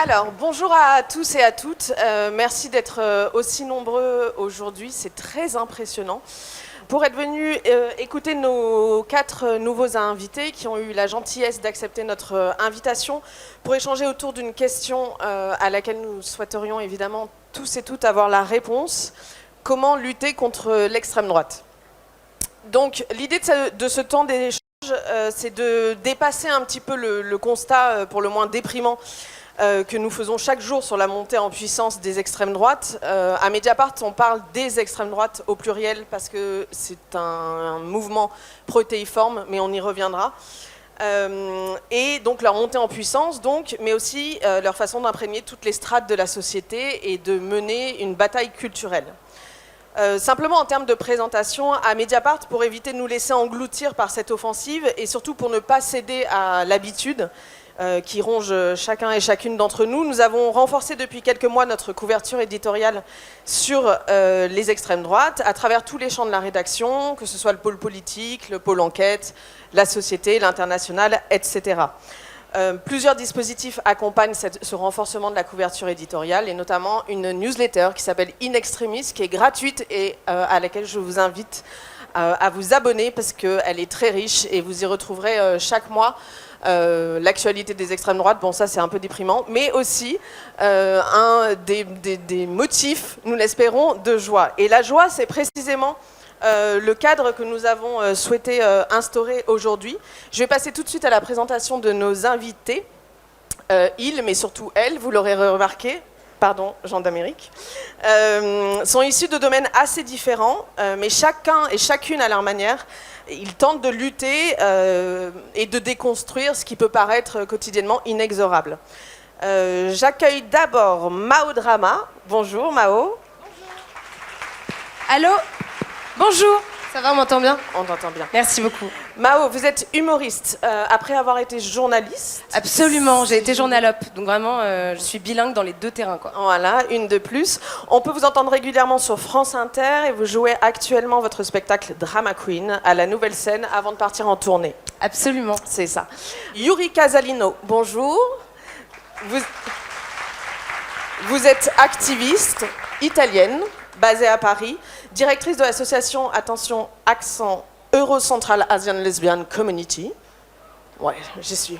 Alors, bonjour à tous et à toutes. Merci d'être aussi nombreux aujourd'hui. C'est très impressionnant. Pour être venus écouter nos 4 nouveaux invités qui ont eu la gentillesse d'accepter notre invitation pour échanger autour d'une question à laquelle nous souhaiterions évidemment tous et toutes avoir la réponse. Comment lutter contre l'extrême droite ? Donc, l'idée de ce temps d'échange, c'est de dépasser un petit peu le constat pour le moins déprimant que nous faisons chaque jour sur la montée en puissance des extrêmes droites. À Mediapart, on parle des extrêmes droites au pluriel parce que c'est un mouvement protéiforme, mais on y reviendra. Et donc leur montée en puissance, mais aussi leur façon d'imprégner toutes les strates de la société et de mener une bataille culturelle. Simplement en termes de présentation, à Mediapart, pour éviter de nous laisser engloutir par cette offensive et surtout pour ne pas céder à l'habitude qui ronge chacun et chacune d'entre nous, nous avons renforcé depuis quelques mois notre couverture éditoriale sur les extrêmes droites à travers tous les champs de la rédaction, que ce soit le pôle politique, le pôle enquête, la société, l'international, etc. Plusieurs dispositifs accompagnent ce renforcement de la couverture éditoriale et notamment une newsletter qui s'appelle In Extremis, qui est gratuite et à laquelle je vous invite à vous abonner parce qu'elle est très riche et vous y retrouverez chaque mois l'actualité des extrêmes droites. Bon, ça c'est un peu déprimant, mais aussi des motifs, nous l'espérons, de joie. Et la joie, c'est précisément le cadre que nous avons souhaité instaurer aujourd'hui. Je vais passer tout de suite à la présentation de nos invités. Ils, mais surtout elles, vous l'aurez remarqué, pardon, Jean d'Amérique, sont issus de domaines assez différents, mais chacun et chacune à leur manière, ils tentent de lutter et de déconstruire ce qui peut paraître quotidiennement inexorable. J'accueille d'abord Mao Drama. Bonjour Mao. Allô ? Bonjour, ça va, on m'entend bien ? On t'entend bien. Merci beaucoup. Mao, vous êtes humoriste après avoir été journaliste. Absolument, j'ai été journalope, donc vraiment je suis bilingue dans les 2 terrains, quoi. Voilà, une de plus. On peut vous entendre régulièrement sur France Inter et vous jouez actuellement votre spectacle Drama Queen à la Nouvelle Scène avant de partir en tournée. Absolument. C'est ça. Yuri Casalino, bonjour. Vous êtes activiste italienne, basée à Paris, directrice de l'association, attention, accent, Euro-Central Asian Lesbian Community. Ouais, j'y suis.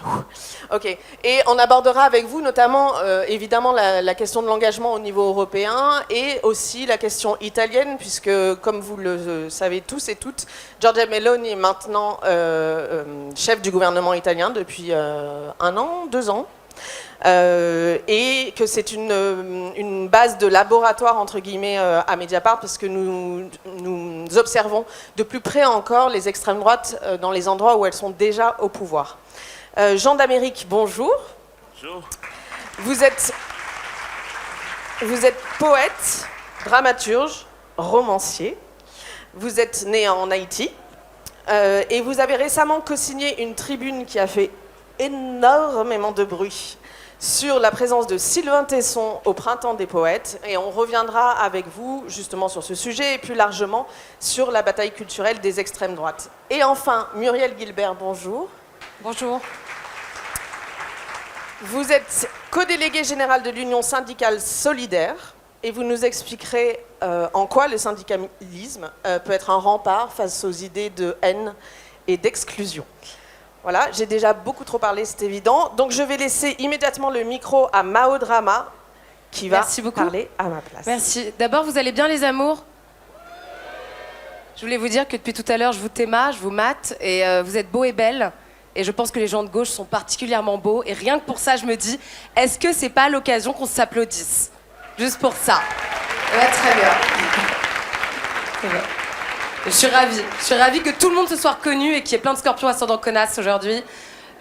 Ok. Et on abordera avec vous notamment, évidemment, la question de l'engagement au niveau européen et aussi la question italienne, puisque, comme vous le savez tous et toutes, Giorgia Meloni est maintenant chef du gouvernement italien depuis 1 an, 2 ans. Et que c'est une base de laboratoire entre guillemets à Mediapart parce que nous observons de plus près encore les extrêmes droites dans les endroits où elles sont déjà au pouvoir. Jean d'Amérique, bonjour. Bonjour. Vous êtes poète, dramaturge, romancier. Vous êtes né en Haïti et vous avez récemment co-signé une tribune qui a fait énormément de bruit sur la présence de Sylvain Tesson au Printemps des Poètes, et on reviendra avec vous justement sur ce sujet et plus largement sur la bataille culturelle des extrêmes droites. Et enfin, Muriel Guilbert, bonjour. Bonjour. Vous êtes co-déléguée générale de l'Union syndicale solidaire et vous nous expliquerez en quoi le syndicalisme peut être un rempart face aux idées de haine et d'exclusion. Voilà, j'ai déjà beaucoup trop parlé, c'est évident. Donc je vais laisser immédiatement le micro à Mao Drama, qui va parler à ma place. Merci. D'abord, vous allez bien les amours ? Je voulais vous dire que depuis tout à l'heure, je vous téma, je vous mate, et vous êtes beaux et belles. Et je pense que les gens de gauche sont particulièrement beaux. Et rien que pour ça, je me dis, est-ce que c'est pas l'occasion qu'on s'applaudisse ? Juste pour ça. Ouais, très bien. Très bien. Je suis ravie que tout le monde se soit reconnu et qu'il y ait plein de scorpions ascendant connasse aujourd'hui.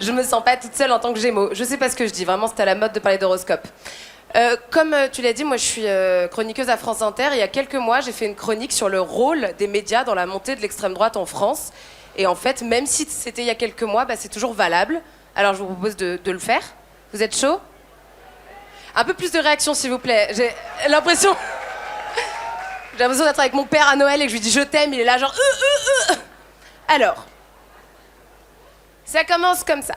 Je me sens pas toute seule en tant que Gémeaux. Je sais pas ce que je dis, vraiment c'est à la mode de parler d'horoscope. Comme tu l'as dit, moi je suis chroniqueuse à France Inter. Il y a quelques mois, j'ai fait une chronique sur le rôle des médias dans la montée de l'extrême droite en France. Et en fait, même si c'était il y a quelques mois, c'est toujours valable. Alors je vous propose de le faire. Vous êtes chaud ? Un peu plus de réaction s'il vous plaît. J'ai l'impression d'être avec mon père à Noël et que je lui dis je t'aime, il est là genre Alors, ça commence comme ça.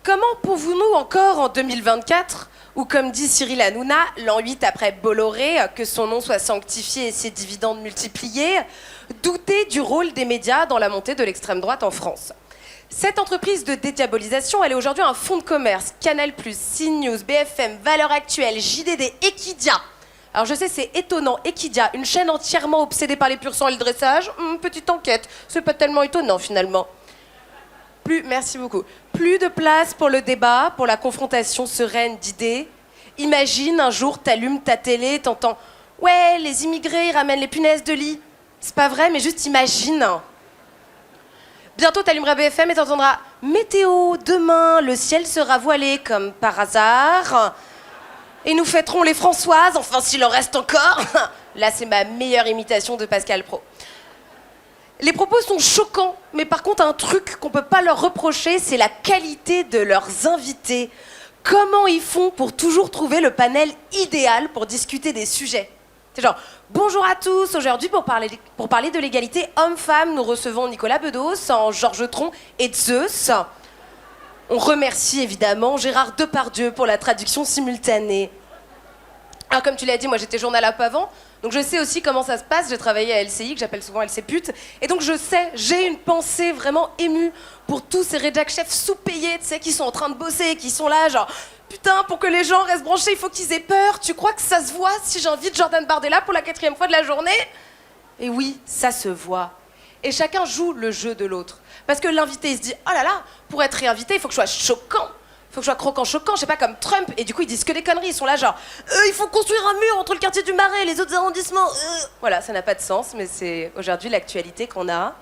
Comment pouvons-nous encore en 2024 Ou comme dit Cyril Hanouna, l'an 8 après Bolloré, que son nom soit sanctifié et ses dividendes multipliés, douter du rôle des médias dans la montée de l'extrême droite en France. Cette entreprise de dédiabolisation, elle est aujourd'hui un fonds de commerce. Canal+, CNews, BFM, Valeurs Actuelles, JDD, Equidia. Alors je sais, c'est étonnant. Equidia, une chaîne entièrement obsédée par les pur sang et le dressage. Petite enquête, c'est pas tellement étonnant finalement. Merci beaucoup. Plus de place pour le débat, pour la confrontation sereine d'idées. Imagine un jour, t'allumes ta télé, t'entends « Ouais, les immigrés, ils ramènent les punaises de lit. » C'est pas vrai, mais juste imagine. Bientôt, t'allumeras BFM et t'entendras « Météo, demain, le ciel sera voilé comme par hasard. Et nous fêterons les Françoises, enfin s'il en reste encore. » Là, c'est ma meilleure imitation de Pascal Praud. Les propos sont choquants, mais par contre, un truc qu'on peut pas leur reprocher, c'est la qualité de leurs invités. Comment ils font pour toujours trouver le panel idéal pour discuter des sujets? C'est genre, bonjour à tous, aujourd'hui pour parler de l'égalité homme-femme, nous recevons Nicolas Bedos en Georges Tron et Zeus. On remercie évidemment Gérard Depardieu pour la traduction simultanée. Alors comme tu l'as dit, moi j'étais journal up avant, donc je sais aussi comment ça se passe. J'ai travaillé à LCI, que j'appelle souvent LC Pute, et donc je sais, j'ai une pensée vraiment émue pour tous ces rédac chefs sous-payés, tu sais, qui sont en train de bosser, qui sont là, genre putain, pour que les gens restent branchés, il faut qu'ils aient peur. Tu crois que ça se voit si j'invite Jordan Bardella pour la 4e fois de la journée? Et oui, ça se voit. Et chacun joue le jeu de l'autre. Parce que l'invité, il se dit, oh là là, pour être réinvité, il faut que je sois choquant. Il faut que je sois croquant-choquant, je sais pas, comme Trump. Et du coup, ils disent que des conneries. Ils sont là genre, il faut construire un mur entre le quartier du Marais et les autres arrondissements. Voilà, ça n'a pas de sens, mais c'est aujourd'hui l'actualité qu'on a.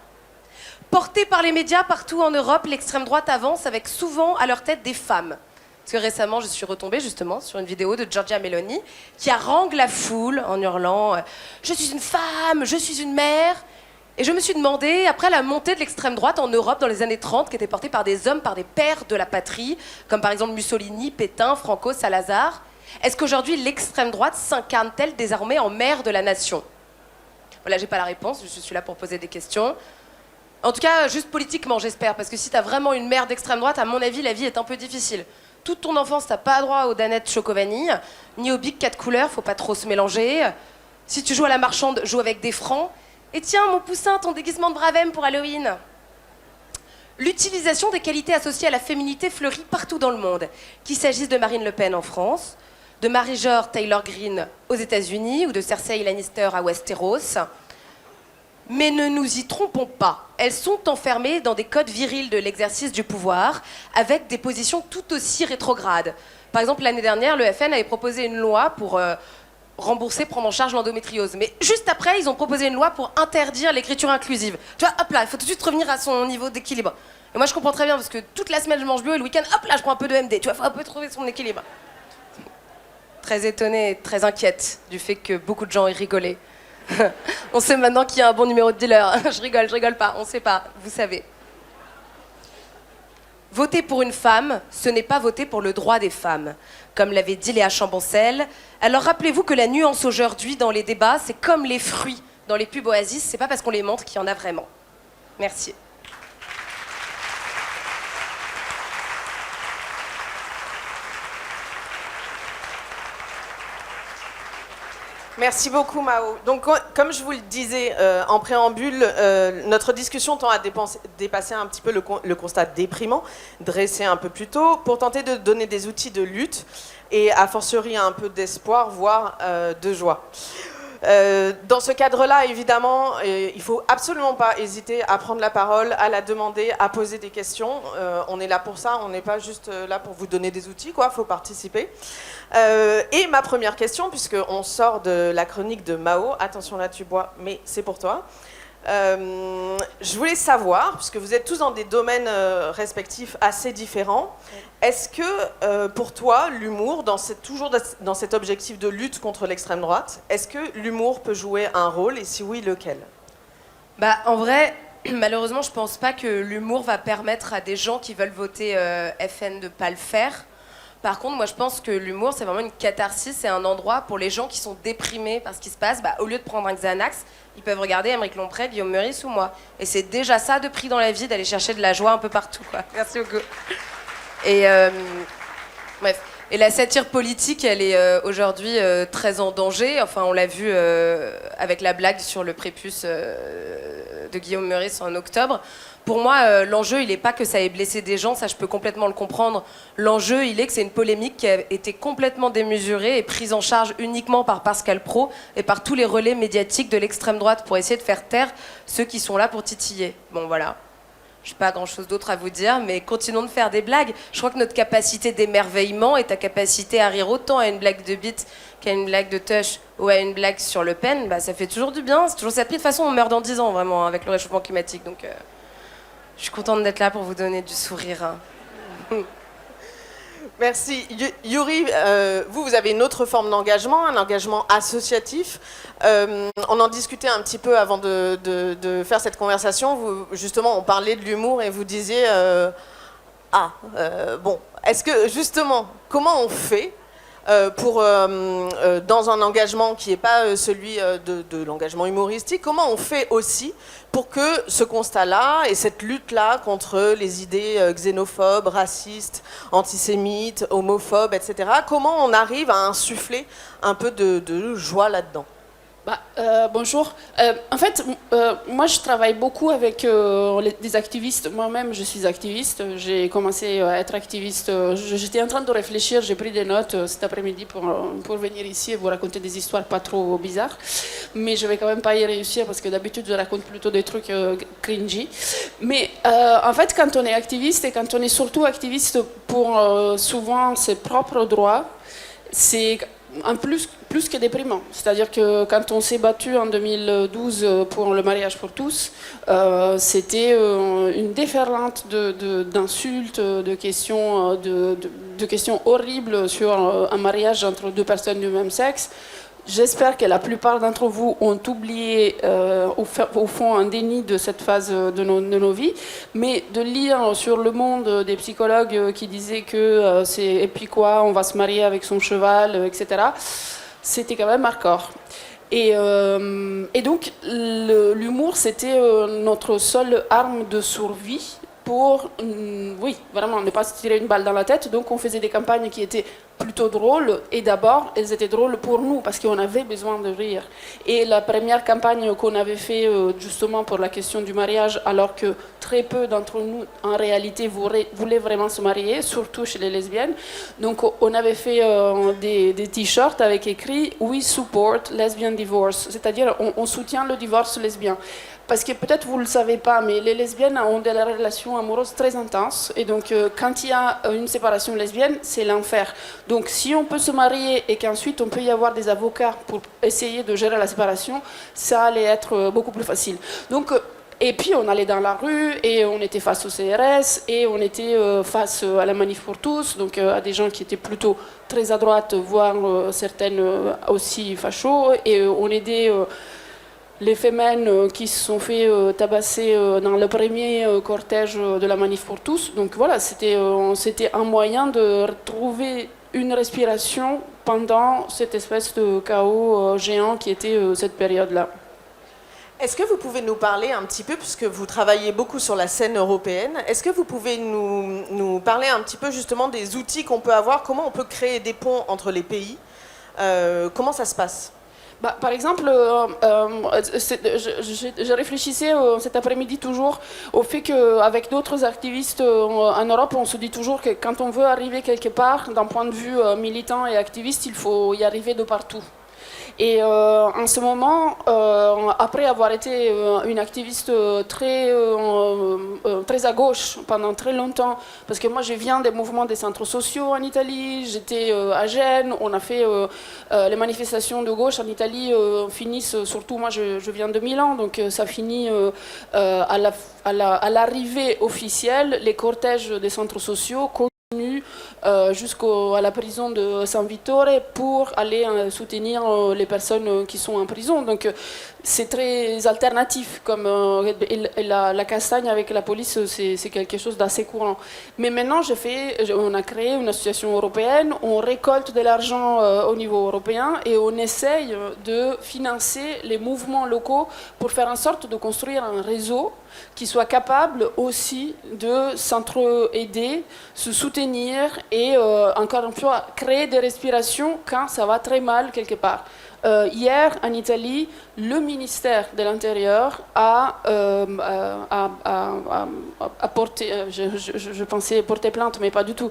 Portée par les médias partout en Europe, l'extrême droite avance avec souvent à leur tête des femmes. Parce que récemment, je suis retombée justement sur une vidéo de Giorgia Meloni qui harangue la foule en hurlant « Je suis une femme, je suis une mère ». Et je me suis demandé, après la montée de l'extrême droite en Europe dans les années 30, qui était portée par des hommes, par des pères de la patrie, comme par exemple Mussolini, Pétain, Franco, Salazar, est-ce qu'aujourd'hui l'extrême droite s'incarne-t-elle désormais en mère de la nation? Voilà, j'ai pas la réponse, je suis là pour poser des questions. En tout cas, juste politiquement, j'espère, parce que si t'as vraiment une mère d'extrême droite, à mon avis, la vie est un peu difficile. Toute ton enfance, t'as pas droit aux danettes choco-vanille, ni aux bics 4 couleurs, faut pas trop se mélanger. Si tu joues à la marchande, joue avec des francs. Et tiens, mon poussin, ton déguisement de Bravem pour Halloween. L'utilisation des qualités associées à la féminité fleurit partout dans le monde, qu'il s'agisse de Marine Le Pen en France, de Marie-Jo Taylor Greene aux États-Unis ou de Cersei Lannister à Westeros. Mais ne nous y trompons pas, elles sont enfermées dans des codes virils de l'exercice du pouvoir, avec des positions tout aussi rétrogrades. Par exemple, l'année dernière, le FN avait proposé une loi pour rembourser, prendre en charge l'endométriose. Mais juste après, ils ont proposé une loi pour interdire l'écriture inclusive. Tu vois, hop là, il faut tout de suite revenir à son niveau d'équilibre. Et moi, je comprends très bien, parce que toute la semaine, je mange bio, et le week-end, hop là, je prends un peu de MD. Tu vois, il faut un peu trouver son équilibre. Très étonnée et très inquiète du fait que beaucoup de gens aient rigolé. On sait maintenant qu'il y a un bon numéro de dealer. Je rigole pas, on sait pas, vous savez. Voter pour une femme, ce n'est pas voter pour le droit des femmes, comme l'avait dit Léa Chamboncel. Alors rappelez-vous que la nuance aujourd'hui dans les débats, c'est comme les fruits dans les pubs Oasis, c'est pas parce qu'on les montre qu'il y en a vraiment. Merci. Merci beaucoup Mao. Donc comme je vous le disais en préambule, notre discussion tend à dépasser un petit peu le constat déprimant, dressé un peu plus tôt, pour tenter de donner des outils de lutte et a fortiori un peu d'espoir, voire de joie. Dans ce cadre-là, évidemment, il ne faut absolument pas hésiter à prendre la parole, à la demander, à poser des questions. On est là pour ça, on n'est pas juste là pour vous donner des outils, quoi. Il faut participer. Et ma première question, puisqu'on sort de la chronique de Mao, attention là tu bois, mais c'est pour toi. Je voulais savoir, puisque vous êtes tous dans des domaines respectifs assez différents, est-ce que pour toi, l'humour, toujours dans cet objectif de lutte contre l'extrême droite, est-ce que l'humour peut jouer un rôle, et si oui, lequel? Bah, en vrai, malheureusement, je pense pas que l'humour va permettre à des gens qui veulent voter FN de ne pas le faire. Par contre, moi, je pense que l'humour, c'est vraiment une catharsis, c'est un endroit pour les gens qui sont déprimés par ce qui se passe. Bah, au lieu de prendre un Xanax, ils peuvent regarder Aymeric Lompré, Guillaume Meurice ou moi. Et c'est déjà ça de prix dans la vie, d'aller chercher de la joie un peu partout, quoi. Merci beaucoup. Et bref, Et la satire politique, elle est aujourd'hui très en danger. Enfin, on l'a vu avec la blague sur le prépuce de Guillaume Meurice en octobre. Pour moi, l'enjeu, il n'est pas que ça ait blessé des gens, ça je peux complètement le comprendre. L'enjeu, il est que c'est une polémique qui a été complètement démesurée et prise en charge uniquement par Pascal Praud et par tous les relais médiatiques de l'extrême droite pour essayer de faire taire ceux qui sont là pour titiller. Bon, voilà. Je n'ai pas grand-chose d'autre à vous dire, mais continuons de faire des blagues. Je crois que notre capacité d'émerveillement et ta capacité à rire autant à une blague de bite qu'à une blague de Tush ou à une blague sur Le Pen, ça fait toujours du bien. C'est toujours ça. De toute façon, on meurt dans 10 ans, vraiment, avec le réchauffement climatique. Donc, je suis contente d'être là pour vous donner du sourire. Merci. Yuri, vous avez une autre forme d'engagement, un engagement associatif. On en discutait un petit peu avant de faire cette conversation. Justement, on parlait de l'humour et vous disiez... est-ce que, justement, comment on fait pour, dans un engagement qui n'est pas celui de l'engagement humoristique, comment on fait aussi pour que ce constat-là et cette lutte-là contre les idées xénophobes, racistes, antisémites, homophobes, etc., comment on arrive à insuffler un peu de joie là-dedans ? Bonjour. En fait, moi, je travaille beaucoup avec des activistes. Moi-même, je suis activiste. J'ai commencé à être activiste. J'étais en train de réfléchir. J'ai pris des notes cet après-midi pour venir ici et vous raconter des histoires pas trop bizarres. Mais je vais quand même pas y réussir parce que d'habitude, je raconte plutôt des trucs cringy. Mais en fait, quand on est activiste et quand on est surtout activiste pour souvent ses propres droits, c'est en plus que déprimant. C'est-à-dire que quand on s'est battu en 2012 pour le mariage pour tous, c'était une déferlante d'insultes, de questions horribles sur un mariage entre deux personnes du même sexe. J'espère que la plupart d'entre vous ont oublié, au fond, un déni de cette phase de nos vies. Mais de lire sur Le Monde des psychologues qui disaient que et puis quoi, on va se marier avec son cheval, etc., c'était quand même hardcore. Et donc, l'humour, c'était notre seule arme de survie pour, vraiment, ne pas se tirer une balle dans la tête. Donc, on faisait des campagnes qui étaient plutôt drôles. Et d'abord, elles étaient drôles pour nous, parce qu'on avait besoin de rire. Et la première campagne qu'on avait fait justement pour la question du mariage, alors que très peu d'entre nous, en réalité, voulaient vraiment se marier, surtout chez les lesbiennes. Donc, on avait fait des t-shirts avec écrit « We support lesbian divorce », c'est-à-dire on soutient le divorce lesbien. Parce que peut-être vous ne le savez pas, mais les lesbiennes ont des relations amoureuses très intenses. Et donc, quand il y a une séparation lesbienne, c'est l'enfer. Donc, si on peut se marier et qu'ensuite on peut y avoir des avocats pour essayer de gérer la séparation, ça allait être beaucoup plus facile. Donc, et puis, on allait dans la rue et on était face au CRS et on était face à la manif pour tous, donc à des gens qui étaient plutôt très à droite, voire certaines aussi fachos. Et on aidait... les femmes qui se sont fait tabasser dans le premier cortège de la manif pour tous. Donc voilà, c'était un moyen de retrouver une respiration pendant cette espèce de chaos géant qui était cette période-là. Est-ce que vous pouvez nous parler un petit peu, puisque vous travaillez beaucoup sur la scène européenne, est-ce que vous pouvez nous parler un petit peu justement des outils qu'on peut avoir, comment on peut créer des ponts entre les pays, comment ça se passe ? Par exemple, je réfléchissais cet après-midi toujours au fait qu'avec d'autres activistes en Europe, on se dit toujours que quand on veut arriver quelque part, d'un point de vue militant et activiste, il faut y arriver de partout. Et en ce moment, après avoir été une activiste très à gauche pendant très longtemps, parce que moi je viens des mouvements des centres sociaux en Italie, j'étais à Gênes, on a fait les manifestations de gauche en Italie finissent, surtout moi je viens de Milan, donc ça finit à l'arrivée officielle, les cortèges des centres sociaux continuent jusqu'à la prison de San Vittore pour aller soutenir les personnes qui sont en prison. Donc c'est très alternatif, comme la castagne avec la police, c'est quelque chose d'assez courant. Mais maintenant, on a créé une association européenne, on récolte de l'argent au niveau européen et on essaye de financer les mouvements locaux pour faire en sorte de construire un réseau qui soit capable aussi de s'entraider, se soutenir et encore une fois créer des respirations quand ça va très mal quelque part. Hier, en Italie, le ministère de l'Intérieur a porté, je pensais porter plainte, mais pas du tout,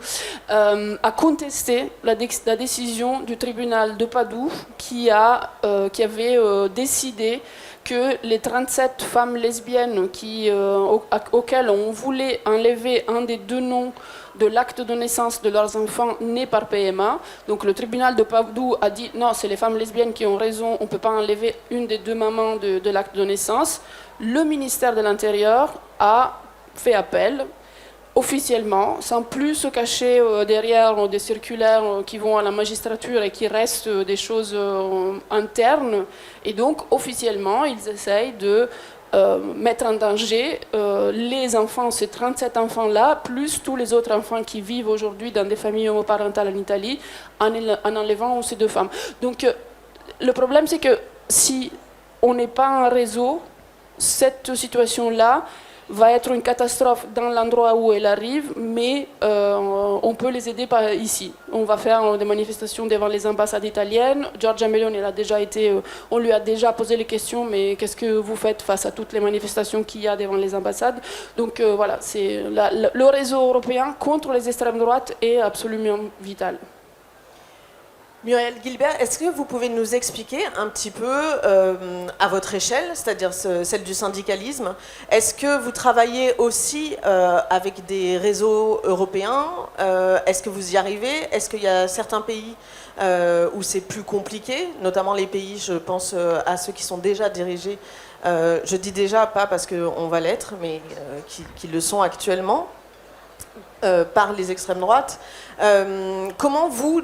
a contesté la décision du tribunal de Padoue qui avait décidé que les 37 femmes lesbiennes auxquelles on voulait enlever un des deux noms de l'acte de naissance de leurs enfants nés par PMA. Donc le tribunal de Padoue a dit non, c'est les femmes lesbiennes qui ont raison, on ne peut pas enlever une des deux mamans de l'acte de naissance. Le ministère de l'Intérieur a fait appel officiellement, sans plus se cacher derrière des circulaires qui vont à la magistrature et qui restent des choses internes. Et donc officiellement, ils essayent de mettre en danger les enfants, ces 37 enfants-là, plus tous les autres enfants qui vivent aujourd'hui dans des familles homoparentales en Italie, en enlevant ces deux femmes. Donc le problème, c'est que si on n'est pas un réseau, cette situation-là va être une catastrophe dans l'endroit où elle arrive, mais on peut les aider par ici. On va faire des manifestations devant les ambassades italiennes. Giorgia Meloni, on lui a déjà posé les questions, mais qu'est-ce que vous faites face à toutes les manifestations qu'il y a devant les ambassades? Donc voilà, le réseau européen contre les extrêmes droites est absolument vital. Muriel Gilbert, est-ce que vous pouvez nous expliquer un petit peu, à votre échelle, c'est-à-dire celle du syndicalisme, est-ce que vous travaillez aussi avec des réseaux européens? Est-ce que vous y arrivez? Est-ce qu'il y a certains pays où c'est plus compliqué, notamment les pays, je pense à ceux qui sont déjà dirigés, je dis déjà pas parce qu'on va l'être, mais qui le sont actuellement par les extrêmes droites. Comment vous,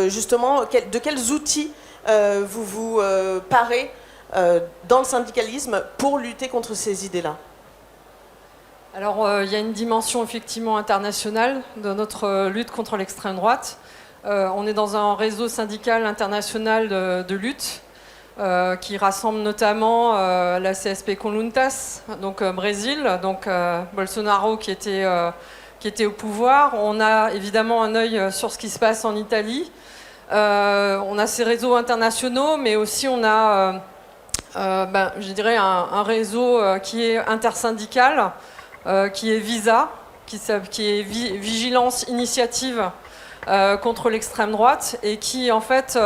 justement, de quels outils vous vous parez dans le syndicalisme pour lutter contre ces idées-là? Alors, il y a une dimension effectivement internationale de notre lutte contre l'extrême droite. On est dans un réseau syndical international de lutte qui rassemble notamment la CSP Conjuntas, donc Brésil, donc Bolsonaro qui était au pouvoir. On a évidemment un œil sur ce qui se passe en Italie. On a ces réseaux internationaux, mais aussi on a, je dirais, un réseau qui est intersyndical, qui est VISA, qui est Vigilance Initiative contre l'extrême droite, et qui en fait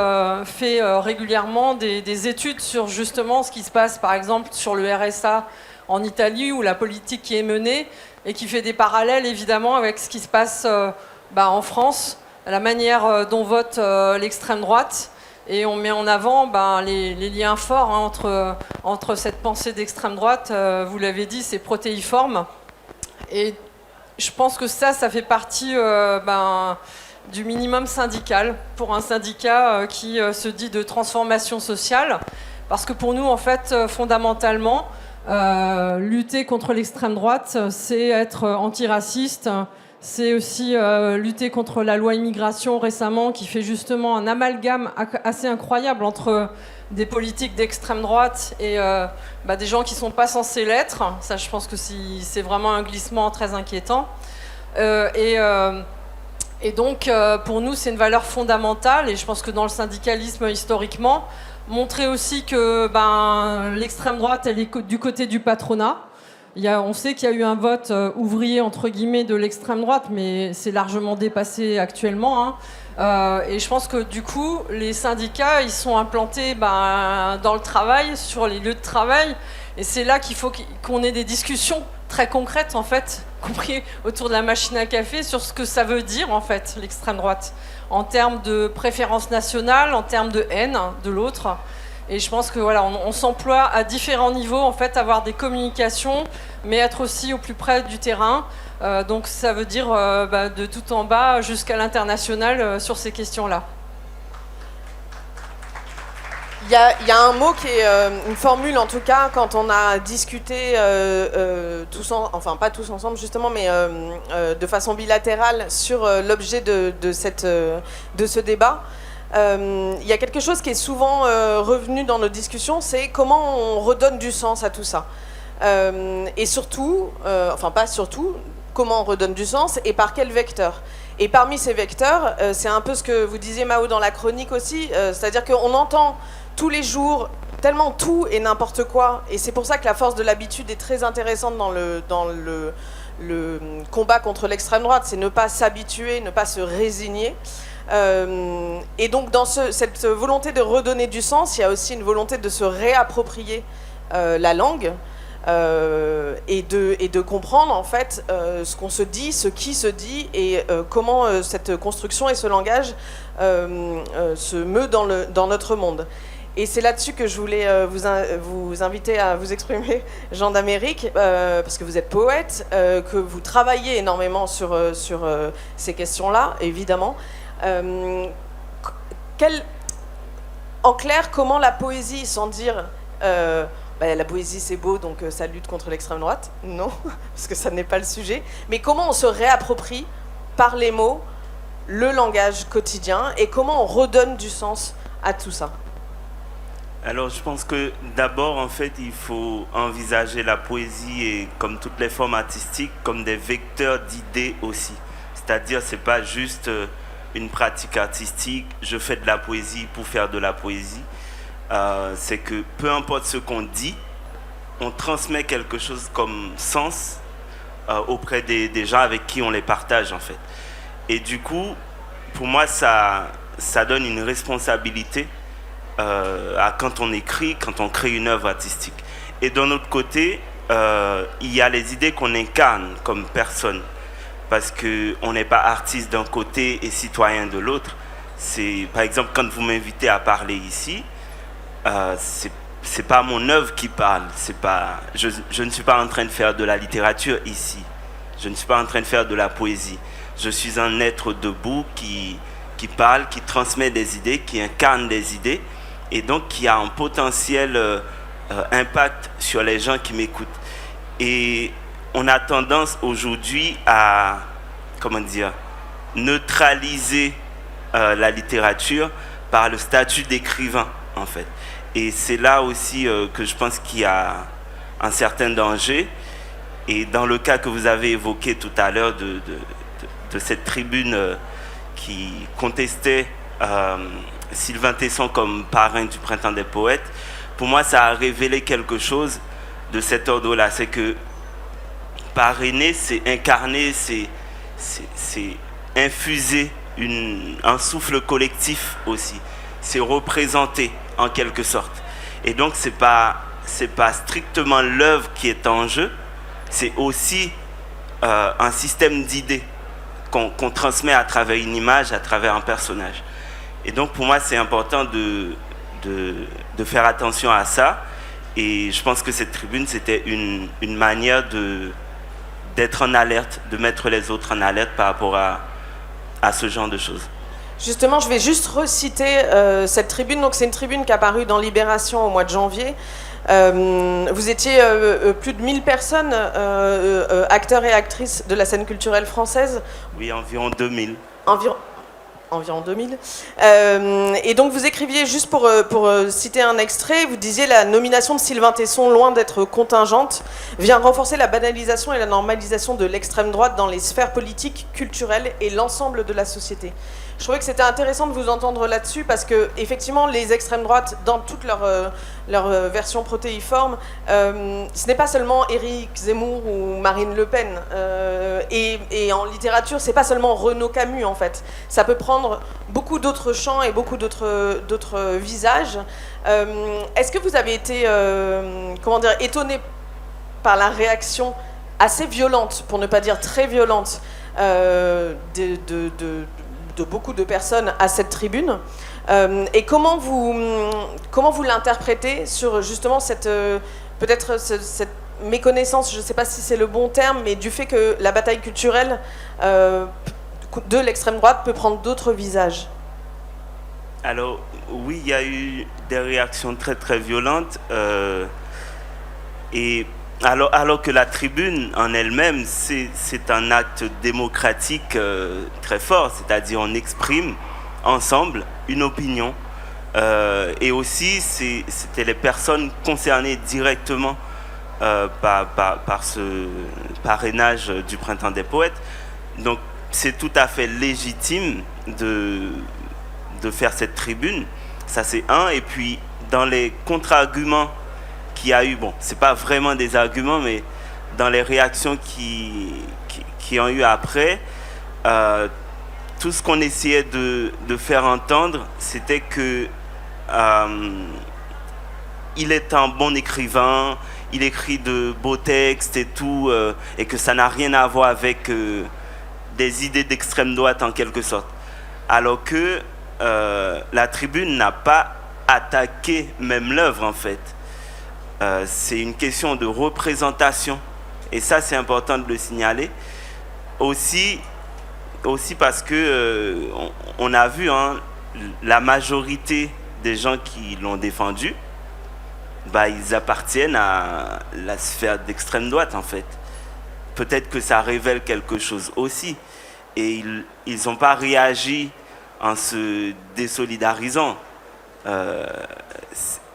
fait régulièrement des études sur justement ce qui se passe, par exemple, sur le RSA en Italie, ou la politique qui est menée, et qui fait des parallèles évidemment avec ce qui se passe en France, la manière dont vote l'extrême droite, et on met en avant les liens forts entre cette pensée d'extrême droite, vous l'avez dit, c'est protéiforme, et je pense que ça fait partie du minimum syndical pour un syndicat qui se dit de transformation sociale, parce que pour nous en fait fondamentalement, lutter contre l'extrême droite, c'est être antiraciste, c'est aussi lutter contre la loi immigration récemment qui fait justement un amalgame assez incroyable entre des politiques d'extrême droite et des gens qui ne sont pas censés l'être. Ça, je pense que c'est vraiment un glissement très inquiétant. Et donc, pour nous, c'est une valeur fondamentale, et je pense que dans le syndicalisme, historiquement, montrer aussi que l'extrême droite, elle est du côté du patronat. On sait qu'il y a eu un vote ouvrier, entre guillemets, de l'extrême droite, mais c'est largement dépassé actuellement. Et je pense que du coup, les syndicats, ils sont implantés dans le travail, sur les lieux de travail. Et c'est là qu'il faut qu'on ait des discussions très concrètes, en fait, compris autour de la machine à café, sur ce que ça veut dire, en fait, l'extrême droite, en termes de préférence nationale, en termes de haine de l'autre. Et je pense que voilà, on s'emploie à différents niveaux, en fait, avoir des communications, mais être aussi au plus près du terrain. Donc ça veut dire de tout en bas jusqu'à l'international sur ces questions-là. Il y a un mot qui est une formule en tout cas quand on a discuté enfin pas tous ensemble justement, mais de façon bilatérale sur l'objet de ce débat. Il y a quelque chose qui est souvent revenu dans nos discussions, c'est comment on redonne du sens à tout ça. Et surtout, enfin pas surtout, comment on redonne du sens et par quel vecteur. Et parmi ces vecteurs, c'est un peu ce que vous disiez Mao dans la chronique aussi, c'est-à-dire qu'on entend tous les jours tellement tout et n'importe quoi, et c'est pour ça que la force de l'habitude est très intéressante dans le combat contre l'extrême droite, c'est ne pas s'habituer, ne pas se résigner. Et donc dans cette volonté de redonner du sens, il y a aussi une volonté de se réapproprier la langue et de comprendre en fait ce qu'on se dit, ce qui se dit et comment cette construction et ce langage se meut dans notre monde. Et c'est là-dessus que je voulais vous inviter à vous exprimer, Jean d'Amérique, parce que vous êtes poète, que vous travaillez énormément sur ces questions-là, évidemment. En clair, comment la poésie, sans dire la poésie c'est beau donc ça lutte contre l'extrême droite, non, parce que ça n'est pas le sujet, mais comment on se réapproprie par les mots le langage quotidien et comment on redonne du sens à tout ça? Alors je pense que d'abord en fait il faut envisager la poésie et comme toutes les formes artistiques comme des vecteurs d'idées aussi. C'est-à-dire c'est pas juste une pratique artistique, je fais de la poésie pour faire de la poésie. C'est que peu importe ce qu'on dit, on transmet quelque chose comme sens auprès des gens avec qui on les partage en fait. Et du coup, pour moi ça donne une responsabilité quand on écrit, quand on crée une œuvre artistique. Et d'un autre côté, il y a les idées qu'on incarne comme personne. Parce qu'on n'est pas artiste d'un côté et citoyen de l'autre. C'est, par exemple, quand vous m'invitez à parler ici, c'est pas mon œuvre qui parle. Je ne suis pas en train de faire de la littérature ici. Je ne suis pas en train de faire de la poésie. Je suis un être debout qui parle, qui transmet des idées, qui incarne des idées. Et donc qui a un potentiel impact sur les gens qui m'écoutent. Et on a tendance aujourd'hui à, neutraliser la littérature par le statut d'écrivain, en fait. Et c'est là aussi que je pense qu'il y a un certain danger. Et dans le cas que vous avez évoqué tout à l'heure de cette tribune qui contestait Sylvain Tesson comme parrain du Printemps des Poètes, pour moi ça a révélé quelque chose de cet ordre-là. C'est que parrainer, c'est incarner, c'est infuser un souffle collectif aussi. C'est représenter en quelque sorte. Et donc c'est pas strictement l'œuvre qui est en jeu, c'est aussi un système d'idées qu'on transmet à travers une image, à travers un personnage. Et donc pour moi c'est important de faire attention à ça. Et je pense que cette tribune c'était une manière d'être en alerte, de mettre les autres en alerte par rapport à ce genre de choses. Justement, je vais juste reciter cette tribune. Donc c'est une tribune qui est apparue dans Libération au mois de janvier. Vous étiez plus de 1000 personnes, acteurs et actrices de la scène culturelle française. Oui, environ 2000. Environ 2000. Et donc vous écriviez, juste pour citer un extrait, vous disiez « La nomination de Sylvain Tesson, loin d'être contingente, vient renforcer la banalisation et la normalisation de l'extrême droite dans les sphères politiques, culturelles et l'ensemble de la société ». Je trouvais que c'était intéressant de vous entendre là-dessus parce que effectivement les extrêmes droites dans toute leur version protéiforme, ce n'est pas seulement Éric Zemmour ou Marine Le Pen et en littérature c'est pas seulement Renaud Camus en fait, ça peut prendre beaucoup d'autres champs et beaucoup d'autres visages. Est-ce que vous avez été étonné par la réaction assez violente, pour ne pas dire très violente, de beaucoup de personnes à cette tribune, et comment vous l'interprétez sur justement cette méconnaissance, je ne sais pas si c'est le bon terme, mais du fait que la bataille culturelle de l'extrême droite peut prendre d'autres visages. Alors, oui, il y a eu des réactions très très violentes. Et alors que la tribune en elle-même, c'est un acte démocratique très fort, c'est-à-dire on exprime ensemble une opinion. Et aussi, c'était les personnes concernées directement par ce parrainage du Printemps des Poètes. Donc, c'est tout à fait légitime de faire cette tribune. Ça, c'est un. Et puis, dans les contre-arguments qu'il y a eu, bon, c'est pas vraiment des arguments, mais dans les réactions qui ont eu après, tout ce qu'on essayait de faire entendre, c'était que il est un bon écrivain, il écrit de beaux textes et tout, et que ça n'a rien à voir avec des idées d'extrême droite en quelque sorte. Alors que la tribune n'a pas attaqué même l'œuvre en fait. C'est une question de représentation. Et ça, c'est important de le signaler. Aussi parce que on a vu la majorité des gens qui l'ont défendu, ils appartiennent à la sphère d'extrême droite en fait. Peut-être que ça révèle quelque chose aussi. Et ils n'ont pas réagi en se désolidarisant.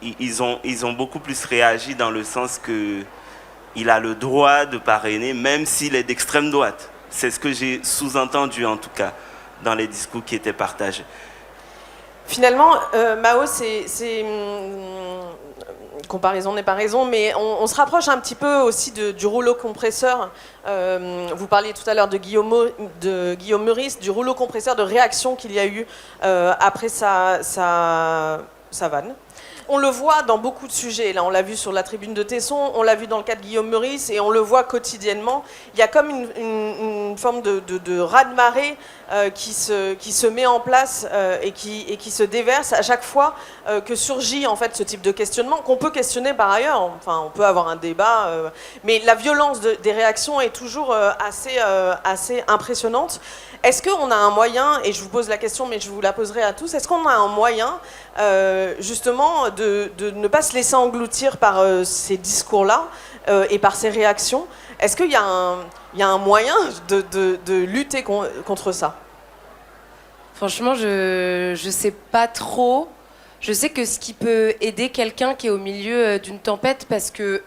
Ils ont beaucoup plus réagi dans le sens qu'il a le droit de parrainer même s'il est d'extrême droite. C'est ce que j'ai sous-entendu en tout cas dans les discours qui étaient partagés. Finalement, Mao, c'est comparaison n'est pas raison, mais on se rapproche un petit peu aussi du rouleau compresseur. Vous parliez tout à l'heure de Guillaume Meurice, du rouleau compresseur de réaction qu'il y a eu après sa vanne. On le voit dans beaucoup de sujets. Là, on l'a vu sur la tribune de Tesson, on l'a vu dans le cas de Guillaume Meurice, et on le voit quotidiennement. Il y a comme une forme de raz-de-marée qui se met en place et qui se déverse à chaque fois que surgit en fait ce type de questionnement, qu'on peut questionner par ailleurs. Enfin, on peut avoir un débat, mais la violence des réactions est toujours assez impressionnante. Est-ce qu'on a un moyen, et je vous pose la question, mais je vous la poserai à tous, est-ce qu'on a un moyen, justement, de ne pas se laisser engloutir par ces discours-là et par ces réactions? Est-ce qu'il y a un moyen de lutter contre ça? Franchement, je sais pas trop. Je sais que ce qui peut aider quelqu'un qui est au milieu d'une tempête, parce que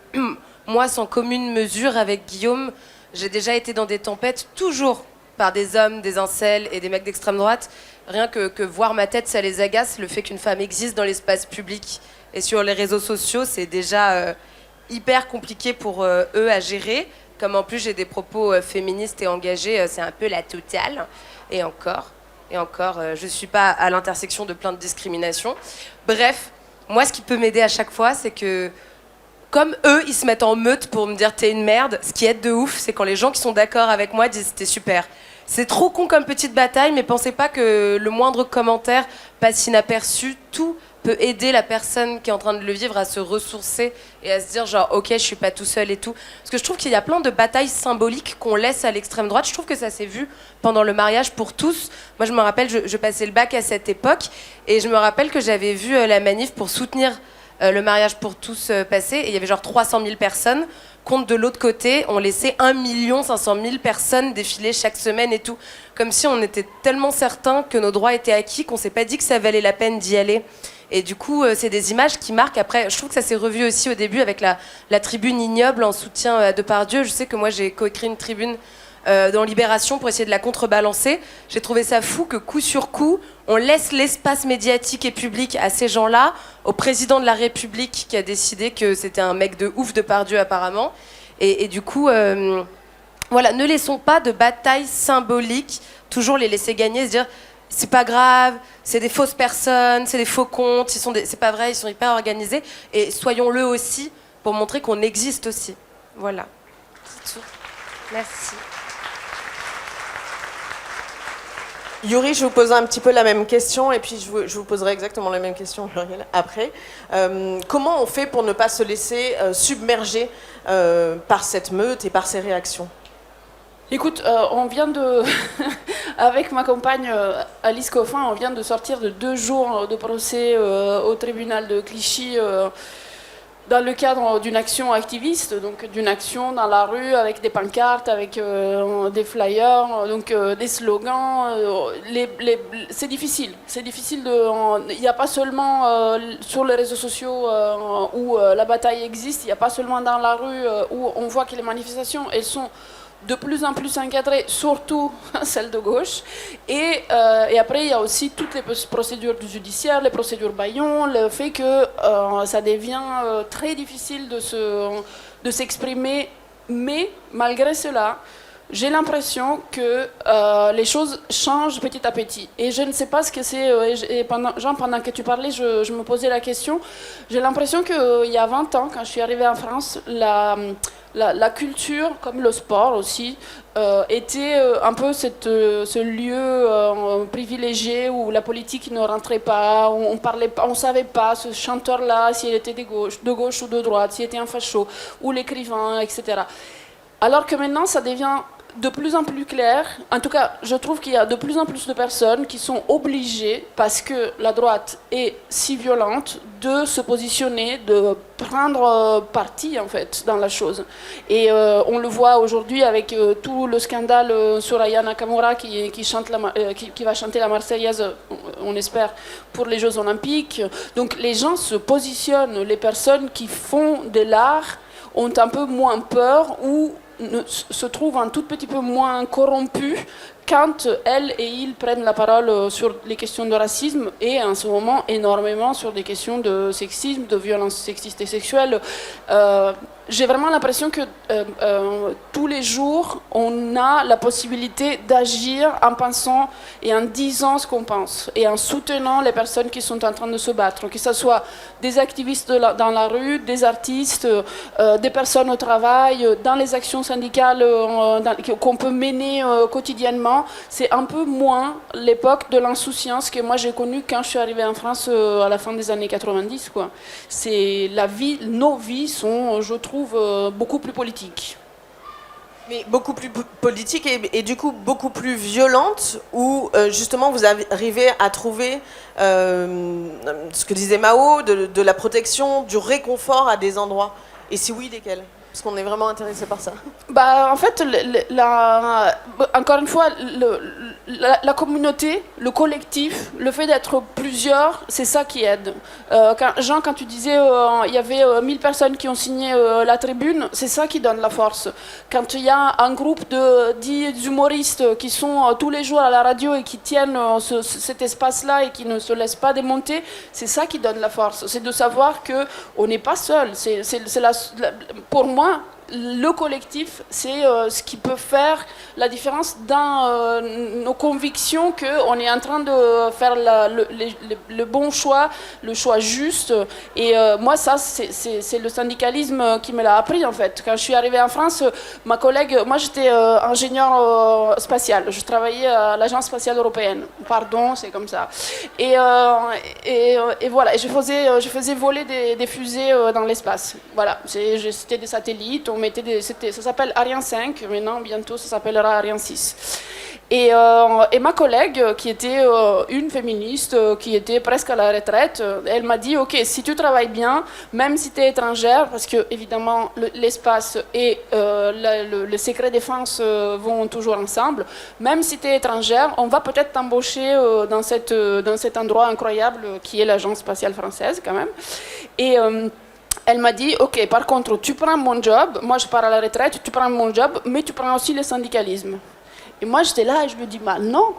moi, sans commune mesure avec Guillaume, j'ai déjà été dans des tempêtes, toujours par des hommes, des incels et des mecs d'extrême droite. Rien que voir ma tête, ça les agace. Le fait qu'une femme existe dans l'espace public et sur les réseaux sociaux, c'est déjà hyper compliqué pour eux à gérer. Comme en plus j'ai des propos féministes et engagés, c'est un peu la totale. Et encore, je suis pas à l'intersection de plein de discriminations. Bref, moi ce qui peut m'aider à chaque fois, c'est que comme eux, ils se mettent en meute pour me dire t'es une merde, ce qui aide de ouf, c'est quand les gens qui sont d'accord avec moi disent t'es super. C'est trop con comme petite bataille, mais pensez pas que le moindre commentaire passe inaperçu. Tout peut aider la personne qui est en train de le vivre à se ressourcer et à se dire genre ok, je suis pas tout seul et tout. Parce que je trouve qu'il y a plein de batailles symboliques qu'on laisse à l'extrême droite. Je trouve que ça s'est vu pendant le mariage pour tous. Moi je me rappelle, je passais le bac à cette époque et je me rappelle que j'avais vu la manif pour soutenir le mariage pour tous passer, et il y avait genre 300 000 personnes, contre de l'autre côté, on laissait 1 500 000 personnes défiler chaque semaine et tout. Comme si on était tellement certains que nos droits étaient acquis qu'on s'est pas dit que ça valait la peine d'y aller. Et du coup, c'est des images qui marquent. Après, je trouve que ça s'est revu aussi au début avec la tribune ignoble en soutien à Depardieu. Je sais que moi, j'ai coécrit une tribune dans Libération pour essayer de la contrebalancer. J'ai trouvé ça fou que coup sur coup, on laisse l'espace médiatique et public à ces gens-là, au président de la République qui a décidé que c'était un mec de ouf Depardieu apparemment. Et du coup, voilà, ne laissons pas de bataille symbolique toujours les laisser gagner, se dire c'est pas grave, c'est des fausses personnes, c'est des faux comptes, c'est pas vrai, ils sont hyper organisés. Et soyons-le aussi pour montrer qu'on existe aussi. Voilà, c'est tout. Merci. Yuri, je vous pose un petit peu la même question et puis je vous poserai exactement la même question après. Comment on fait pour ne pas se laisser submerger par cette meute et par ces réactions ? Écoute, on vient de... avec ma compagne Alice Coffin, on vient de sortir de 2 jours de procès au tribunal de Clichy dans le cadre d'une action activiste, donc d'une action dans la rue avec des pancartes, avec des flyers, donc des slogans. C'est difficile. Il n'y a pas seulement sur les réseaux sociaux où la bataille existe, il n'y a pas seulement dans la rue où on voit que les manifestations, elles sont de plus en plus encadrées, surtout celles de gauche. Et après, il y a aussi toutes les procédures judiciaires, les procédures Bayon, le fait que ça devient très difficile de s'exprimer. Mais malgré cela, j'ai l'impression que les choses changent petit à petit. Et je ne sais pas ce que c'est. Pendant que tu parlais, je me posais la question. J'ai l'impression qu'il y a 20 ans, quand je suis arrivée en France, la culture, comme le sport aussi, était un peu ce lieu privilégié où la politique ne rentrait pas, on parlait pas, on savait pas ce chanteur-là s'il était de gauche ou de droite, s'il était un facho ou l'écrivain, etc. Alors que maintenant, ça devient de plus en plus clair. En tout cas, je trouve qu'il y a de plus en plus de personnes qui sont obligées, parce que la droite est si violente, de se positionner, de prendre parti en fait dans la chose. Et on le voit aujourd'hui avec tout le scandale sur Aya Nakamura qui va chanter la Marseillaise, on espère, pour les Jeux Olympiques. Donc les gens se positionnent, les personnes qui font de l'art ont un peu moins peur ou se trouvent un tout petit peu moins corrompus quand elles et ils prennent la parole sur les questions de racisme et en ce moment énormément sur des questions de sexisme, de violence sexiste et sexuelle. J'ai vraiment l'impression que tous les jours, on a la possibilité d'agir en pensant et en disant ce qu'on pense et en soutenant les personnes qui sont en train de se battre, que ce soit des activistes dans la rue, des artistes, des personnes au travail, dans les actions syndicales qu'on peut mener quotidiennement. C'est un peu moins l'époque de l'insouciance que moi j'ai connue quand je suis arrivée en France à la fin des années 90, quoi. C'est nos vies sont, je trouve, beaucoup plus politiques. Mais beaucoup plus politique et du coup beaucoup plus violente, où justement vous arrivez à trouver ce que disait Mao, de la protection, du réconfort à des endroits. Et si oui, lesquels ? Parce qu'on est vraiment intéressé par ça. En fait, encore une fois, la communauté, le collectif, le fait d'être plusieurs, c'est ça qui aide. Quand tu disais il y avait 1000 personnes qui ont signé la tribune, c'est ça qui donne la force. Quand il y a un groupe de 10 humoristes qui sont tous les jours à la radio et qui tiennent cet espace-là et qui ne se laissent pas démonter, c'est ça qui donne la force. C'est de savoir qu'on n'est pas seul. Pour moi, le collectif, c'est ce qui peut faire la différence dans nos convictions qu'on est en train de faire le bon choix, le choix juste. Et moi, ça, c'est le syndicalisme qui me l'a appris, en fait. Quand je suis arrivée en France, ma collègue, moi j'étais ingénieure spatiale, je travaillais à l'Agence spatiale européenne. Pardon, c'est comme ça. Et voilà, et je faisais voler des fusées dans l'espace. Voilà, c'était des satellites. Ça s'appelle Ariane 5, maintenant bientôt ça s'appellera Ariane 6. Et ma collègue, qui était une féministe, qui était presque à la retraite, elle m'a dit, ok, si tu travailles bien, même si tu es étrangère, parce que évidemment l'espace et le secret défense vont toujours ensemble, même si tu es étrangère, on va peut-être t'embaucher dans cet endroit incroyable qui est l'Agence spatiale française quand même. Et elle m'a dit, ok, par contre, tu prends mon job, moi je pars à la retraite, tu prends mon job, mais tu prends aussi le syndicalisme. Et moi j'étais là et je me dis, non,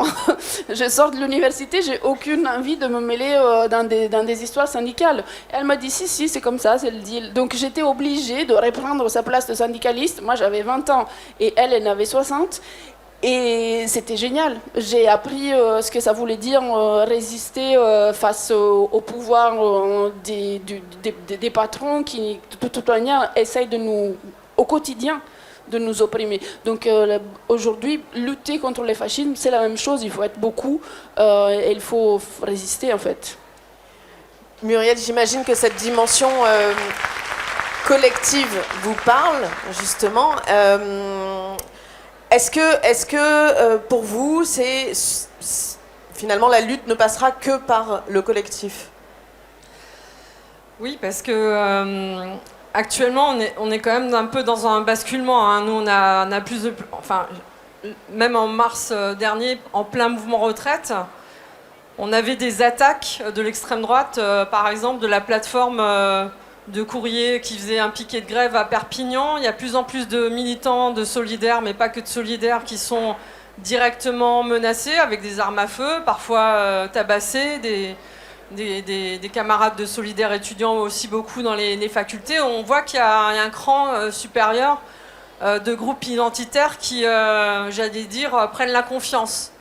je sors de l'université, j'ai aucune envie de me mêler dans des histoires syndicales. Et elle m'a dit, si, c'est comme ça, c'est le deal. Donc j'étais obligée de reprendre sa place de syndicaliste. Moi j'avais 20 ans et elle en avait 60. Et c'était génial. J'ai appris ce que ça voulait dire résister face au pouvoir des patrons qui, de toute manière, essayent au quotidien de nous opprimer. Donc aujourd'hui, lutter contre le fascisme, c'est la même chose. Il faut être beaucoup et il faut résister, en fait. Muriel, j'imagine que cette dimension collective vous parle, justement. Est-ce que pour vous, finalement, la lutte ne passera que par le collectif? Oui, parce que actuellement, on est quand même un peu dans un basculement. Hein. Nous, on a plus de... Enfin, même en mars dernier, en plein mouvement retraite, on avait des attaques de l'extrême droite, par exemple, de la plateforme de courrier qui faisait un piquet de grève à Perpignan. Il y a de plus en plus de militants de Solidaires, mais pas que de Solidaires, qui sont directement menacés avec des armes à feu, parfois tabassés, des camarades de Solidaires étudiants aussi beaucoup dans les facultés. On voit qu'il y a un cran supérieur de groupes identitaires qui, j'allais dire, prennent la confiance.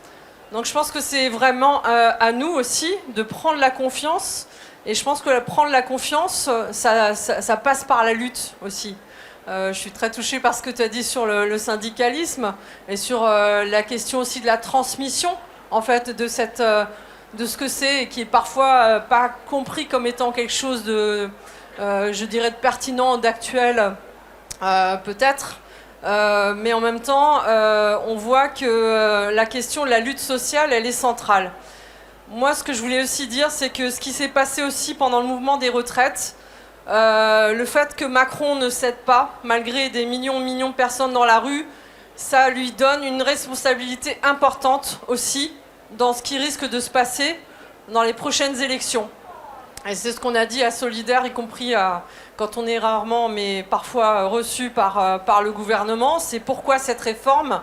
Donc je pense que c'est vraiment à nous aussi de prendre la confiance. Et je pense que prendre la confiance, ça passe par la lutte aussi. Je suis très touchée par ce que tu as dit sur le syndicalisme et sur la question aussi de la transmission, en fait, de ce que c'est et qui est parfois pas compris comme étant quelque chose de, je dirais, de pertinent, d'actuel, peut-être. Mais en même temps, on voit que la question de la lutte sociale, elle est centrale. Moi, ce que je voulais aussi dire, c'est que ce qui s'est passé aussi pendant le mouvement des retraites, le fait que Macron ne cède pas, malgré des millions de personnes dans la rue, ça lui donne une responsabilité importante aussi dans ce qui risque de se passer dans les prochaines élections. Et c'est ce qu'on a dit à Solidaires, y compris quand on est rarement, mais parfois reçu par le gouvernement. C'est pourquoi cette réforme,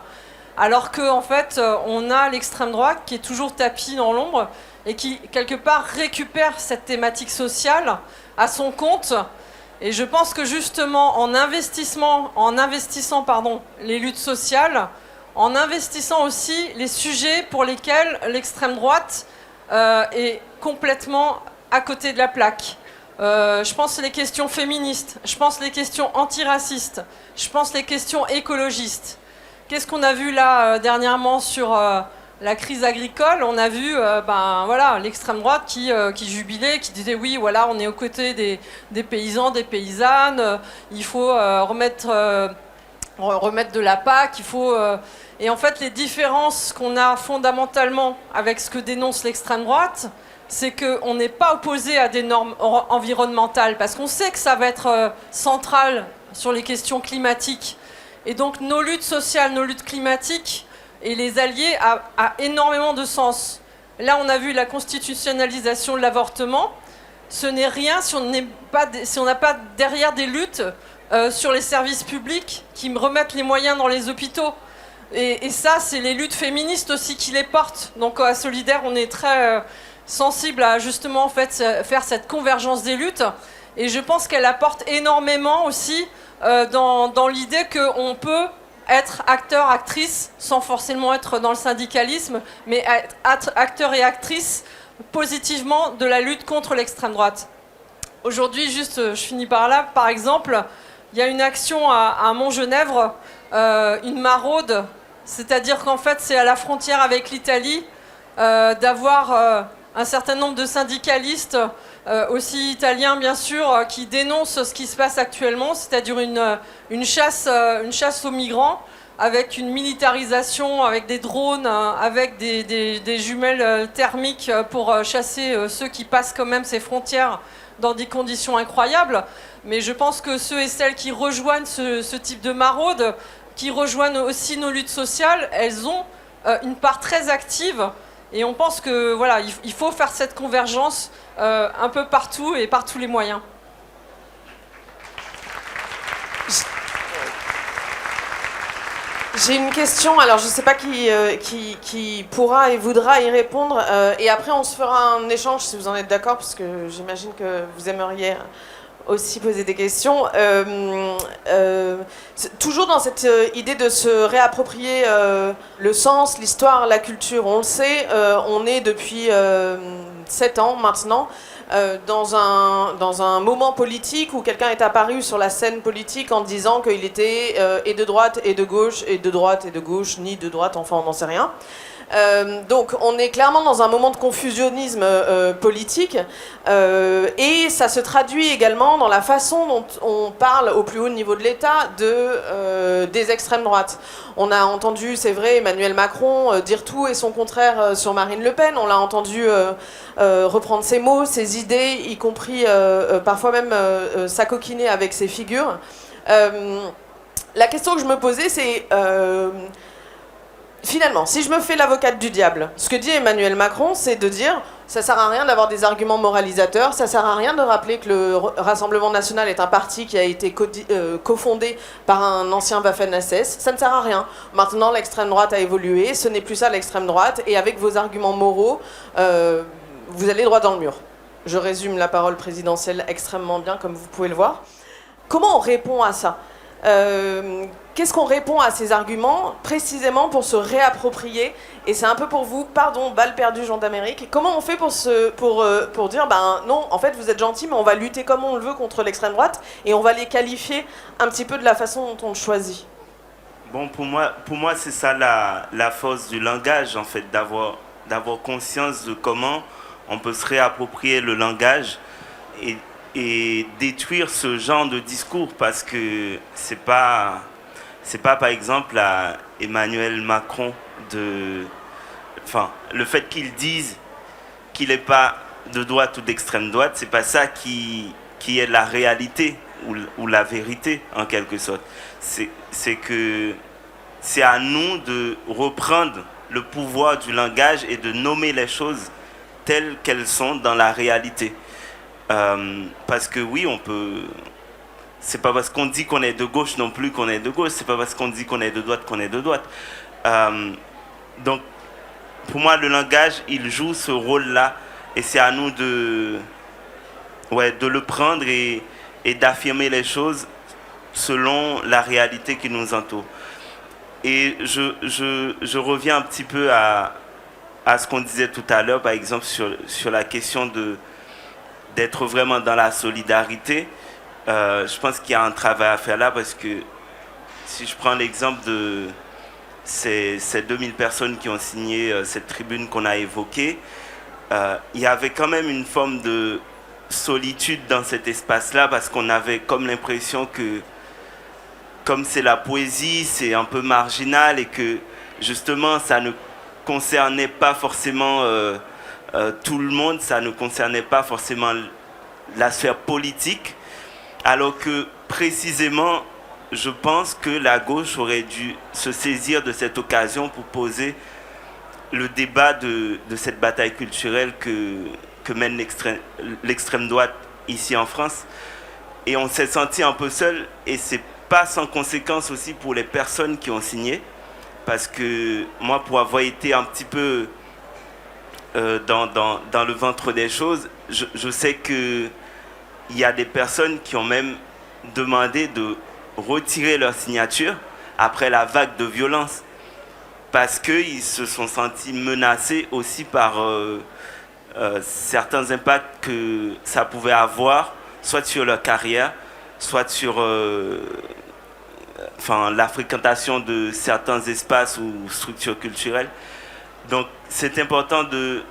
alors qu'en fait, on a l'extrême droite qui est toujours tapie dans l'ombre et qui, quelque part, récupère cette thématique sociale à son compte. Et je pense que justement, en investissant les luttes sociales, en investissant aussi les sujets pour lesquels l'extrême droite est complètement à côté de la plaque. Je pense les questions féministes, je pense les questions antiracistes, je pense les questions écologistes. Qu'est-ce qu'on a vu là dernièrement sur la crise agricole? On a vu l'extrême droite qui jubilait, qui disait oui, voilà, on est aux côtés des paysans, des paysannes, il faut remettre de la PAC, il faut... Et en fait, les différences qu'on a fondamentalement avec ce que dénonce l'extrême droite, c'est qu'on n'est pas opposé à des normes environnementales, parce qu'on sait que ça va être central sur les questions climatiques. Et donc nos luttes sociales, nos luttes climatiques et les alliés a énormément de sens. Là, on a vu la constitutionnalisation de l'avortement. Ce n'est rien si on n'a pas derrière des luttes sur les services publics qui remettent les moyens dans les hôpitaux. Et ça, c'est les luttes féministes aussi qui les portent. Donc à Solidaires, on est très... sensible à justement en fait, faire cette convergence des luttes. Et je pense qu'elle apporte énormément aussi dans l'idée qu'on peut être acteur, actrice, sans forcément être dans le syndicalisme, mais être acteur et actrice positivement de la lutte contre l'extrême droite. Aujourd'hui, juste, je finis par là, par exemple, il y a une action à Montgenèvre, une maraude, c'est-à-dire qu'en fait c'est à la frontière avec l'Italie, d'avoir... un certain nombre de syndicalistes, aussi italiens bien sûr, qui dénoncent ce qui se passe actuellement, c'est-à-dire une chasse aux migrants, avec une militarisation, avec des drones, avec des jumelles thermiques pour chasser ceux qui passent quand même ces frontières dans des conditions incroyables. Mais je pense que ceux et celles qui rejoignent ce type de maraude, qui rejoignent aussi nos luttes sociales, elles ont une part très active. Et on pense que voilà, il faut faire cette convergence un peu partout et par tous les moyens. J'ai une question, alors je ne sais pas qui pourra et voudra y répondre, et après on se fera un échange si vous en êtes d'accord, parce que j'imagine que vous aimeriez aussi poser des questions. Toujours dans cette idée de se réapproprier le sens, l'histoire, la culture. On le sait, on est depuis 7 ans maintenant dans un moment politique où quelqu'un est apparu sur la scène politique en disant qu'il était et de droite et de gauche, et de droite et de gauche, ni de droite, enfin on n'en sait rien. Donc on est clairement dans un moment de confusionnisme politique et ça se traduit également dans la façon dont on parle au plus haut niveau de l'État des extrêmes droites. On a entendu, c'est vrai, Emmanuel Macron dire tout et son contraire sur Marine Le Pen. On l'a entendu reprendre ses mots, ses idées, y compris parfois même s'acoquiner avec ses figures. La question que je me posais, c'est finalement, si je me fais l'avocate du diable, ce que dit Emmanuel Macron, c'est de dire ça sert à rien d'avoir des arguments moralisateurs, ça sert à rien de rappeler que le Rassemblement National est un parti qui a été cofondé par un ancien Waffen-SS, ça ne sert à rien. Maintenant, l'extrême droite a évolué, ce n'est plus ça l'extrême droite, et avec vos arguments moraux, vous allez droit dans le mur. Je résume la parole présidentielle extrêmement bien, comme vous pouvez le voir. Comment on répond à ça ? Qu'est-ce qu'on répond à ces arguments précisément pour se réapproprier, et c'est un peu pour vous, pardon, balle perdue Jean d'Amérique, comment on fait pour dire ben non, en fait vous êtes gentil mais on va lutter comme on le veut contre l'extrême droite et on va les qualifier un petit peu de la façon dont on le choisit? Bon, pour moi c'est ça la force du langage, en fait, d'avoir conscience de comment on peut se réapproprier le langage et détruire ce genre de discours, parce que c'est pas par exemple à Emmanuel Macron le fait qu'il dise qu'il n'est pas de droite ou d'extrême droite, c'est pas ça qui est la réalité ou la vérité en quelque sorte. C'est que c'est à nous de reprendre le pouvoir du langage et de nommer les choses telles qu'elles sont dans la réalité. Parce que oui, on peut. C'est pas parce qu'on dit qu'on est de gauche non plus qu'on est de gauche. C'est pas parce qu'on dit qu'on est de droite qu'on est de droite. Donc, pour moi, le langage, il joue ce rôle-là, et c'est à nous de le prendre et d'affirmer les choses selon la réalité qui nous entoure. Et je reviens un petit peu à ce qu'on disait tout à l'heure, par exemple, sur la question d'être vraiment dans la solidarité. Je pense qu'il y a un travail à faire là, parce que si je prends l'exemple de ces 2000 personnes qui ont signé cette tribune qu'on a évoquée, il y avait quand même une forme de solitude dans cet espace-là, parce qu'on avait comme l'impression que, comme c'est la poésie, c'est un peu marginal, et que justement ça ne concernait pas forcément tout le monde, ça ne concernait pas forcément la sphère politique, alors que précisément je pense que la gauche aurait dû se saisir de cette occasion pour poser le débat de cette bataille culturelle que mène l'extrême droite ici en France. Et on s'est senti un peu seul, et c'est pas sans conséquence aussi pour les personnes qui ont signé, parce que moi, pour avoir été un petit peu dans le ventre des choses, je sais qu'il y a des personnes qui ont même demandé de retirer leur signature après la vague de violence, parce qu'ils se sont sentis menacés aussi par certains impacts que ça pouvait avoir, soit sur leur carrière, soit sur la fréquentation de certains espaces ou structures culturelles. Donc c'est important de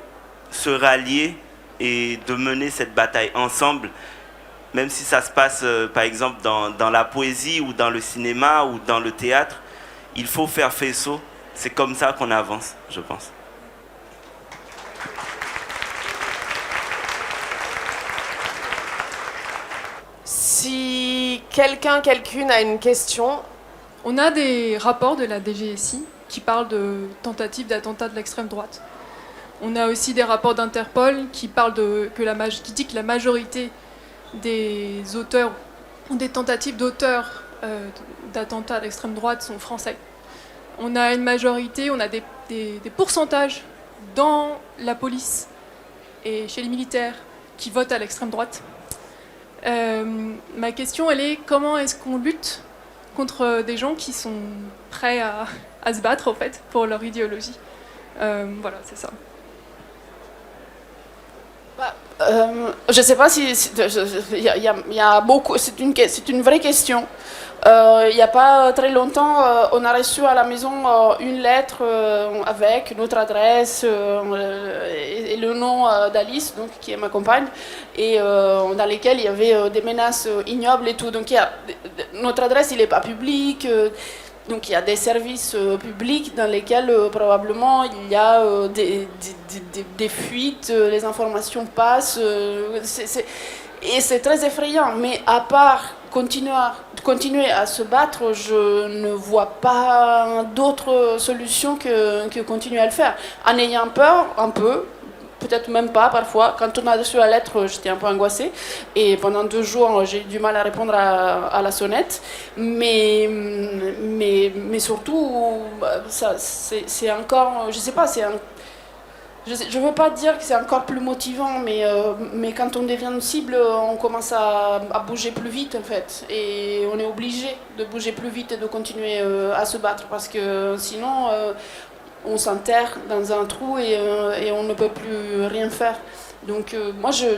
se rallier et de mener cette bataille ensemble, même si ça se passe par exemple dans la poésie ou dans le cinéma ou dans le théâtre. Il faut faire faisceau, c'est comme ça qu'on avance, je pense. Si quelqu'une a une question. On a des rapports de la DGSI qui parlent de tentatives d'attentat de l'extrême droite. On a aussi des rapports d'Interpol qui parlent qui dit que la majorité des auteurs ou des tentatives d'auteurs d'attentats à l'extrême droite sont français. On a une majorité, on a des pourcentages dans la police et chez les militaires qui votent à l'extrême droite. Ma question, elle est comment est-ce qu'on lutte contre des gens qui sont prêts à se battre, en fait, pour leur idéologie. Voilà, c'est ça. Je ne sais pas si il y a beaucoup. C'est une vraie question. Il n'y a pas très longtemps, on a reçu à la maison une lettre avec notre adresse et le nom d'Alice, donc qui est ma compagne, et dans lesquelles il y avait des menaces ignobles et tout. Donc notre adresse, il n'est pas publique. Donc il y a des services publics dans lesquels probablement il y a des fuites, les informations passent, et c'est très effrayant. Mais à part continuer à se battre, je ne vois pas d'autre solution que continuer à le faire. En ayant peur, un peu, peut-être même pas parfois. Quand on a reçu la lettre, j'étais un peu angoissée. Et pendant 2 jours, j'ai eu du mal à répondre à la sonnette. Mais surtout, c'est encore, je sais pas, je veux pas dire que c'est encore plus motivant, mais quand on devient une cible, on commence à bouger plus vite en fait. Et on est obligé de bouger plus vite et de continuer à se battre parce que sinon on s'enterre dans un trou et on ne peut plus rien faire. Donc moi je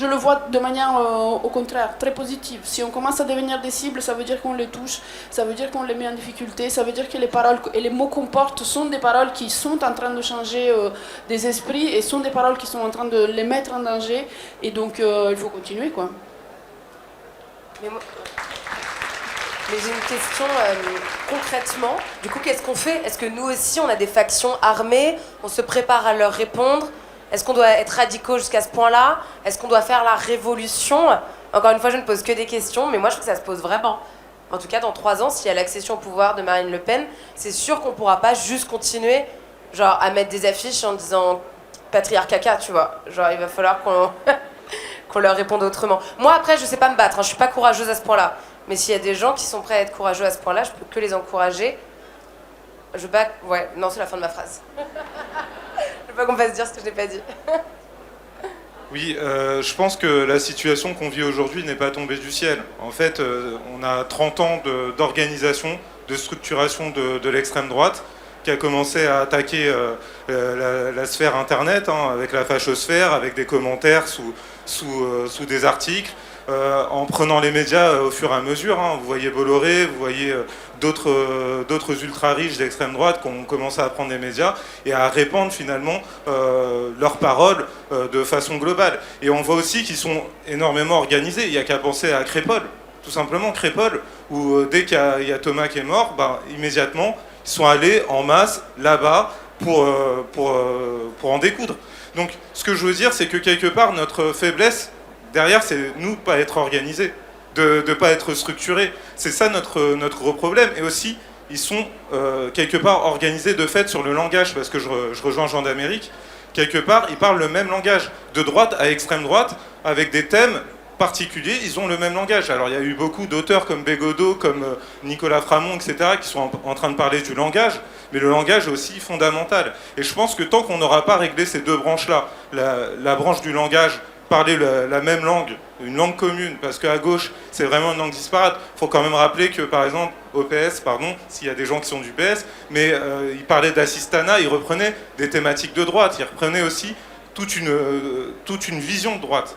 le vois de manière au contraire très positive. Si on commence à devenir des cibles, ça veut dire qu'on les touche, ça veut dire qu'on les met en difficulté, ça veut dire que les paroles et les mots qu'on porte sont des paroles qui sont en train de changer des esprits et sont des paroles qui sont en train de les mettre en danger. Et donc il faut continuer quoi. Mais j'ai une question concrètement. Du coup, qu'est-ce qu'on fait? Est-ce que nous aussi, on a des factions armées? On se prépare à leur répondre? Est-ce qu'on doit être radicaux jusqu'à ce point-là? Est-ce qu'on doit faire la révolution? Encore une fois, je ne pose que des questions, mais moi, je trouve que ça se pose vraiment. En tout cas, dans 3 ans, s'il y a l'accession au pouvoir de Marine Le Pen, c'est sûr qu'on ne pourra pas juste continuer genre, à mettre des affiches en disant « patriarcat caca », tu vois. Genre, il va falloir qu'on leur réponde autrement. Moi, après, je ne sais pas me battre, hein, je ne suis pas courageuse à ce point-là. Mais s'il y a des gens qui sont prêts à être courageux à ce point-là, je peux que les encourager. Je veux pas... Ouais, non, c'est la fin de ma phrase. Je veux pas qu'on fasse dire ce que je n'ai pas dit. Oui, je pense que la situation qu'on vit aujourd'hui n'est pas tombée du ciel. En fait, on a 30 ans d'organisation, de structuration de l'extrême droite qui a commencé à attaquer la sphère Internet, hein, avec la fachosphère, avec des commentaires sous des articles, en prenant les médias au fur et à mesure. Hein. Vous voyez Bolloré, vous voyez d'autres ultra-riches d'extrême droite qui ont commencé à prendre les médias et à répandre finalement leurs paroles de façon globale. Et on voit aussi qu'ils sont énormément organisés. Il n'y a qu'à penser à Crépol, tout simplement Crépol, où dès qu'il y a Thomas qui est mort, bah, immédiatement, ils sont allés en masse là-bas pour en découdre. Donc ce que je veux dire, c'est que quelque part, notre faiblesse, derrière, c'est nous pas être organisés, de ne pas être structurés. C'est ça notre gros problème. Et aussi, ils sont quelque part organisés de fait sur le langage, parce que je rejoins Jean d'Amérique. Quelque part, ils parlent le même langage. De droite à extrême droite, avec des thèmes particuliers, ils ont le même langage. Alors il y a eu beaucoup d'auteurs comme Bégodeau, comme Nicolas Framont, etc., qui sont en train de parler du langage, mais le langage est aussi fondamental. Et je pense que tant qu'on n'aura pas réglé ces 2 branches-là, la branche du langage, parler la même langue, une langue commune, parce qu'à gauche, c'est vraiment une langue disparate. Il faut quand même rappeler que, par exemple, au PS, pardon, s'il y a des gens qui sont du PS, mais ils parlaient d'assistanat, ils reprenaient des thématiques de droite, ils reprenaient aussi toute une vision de droite.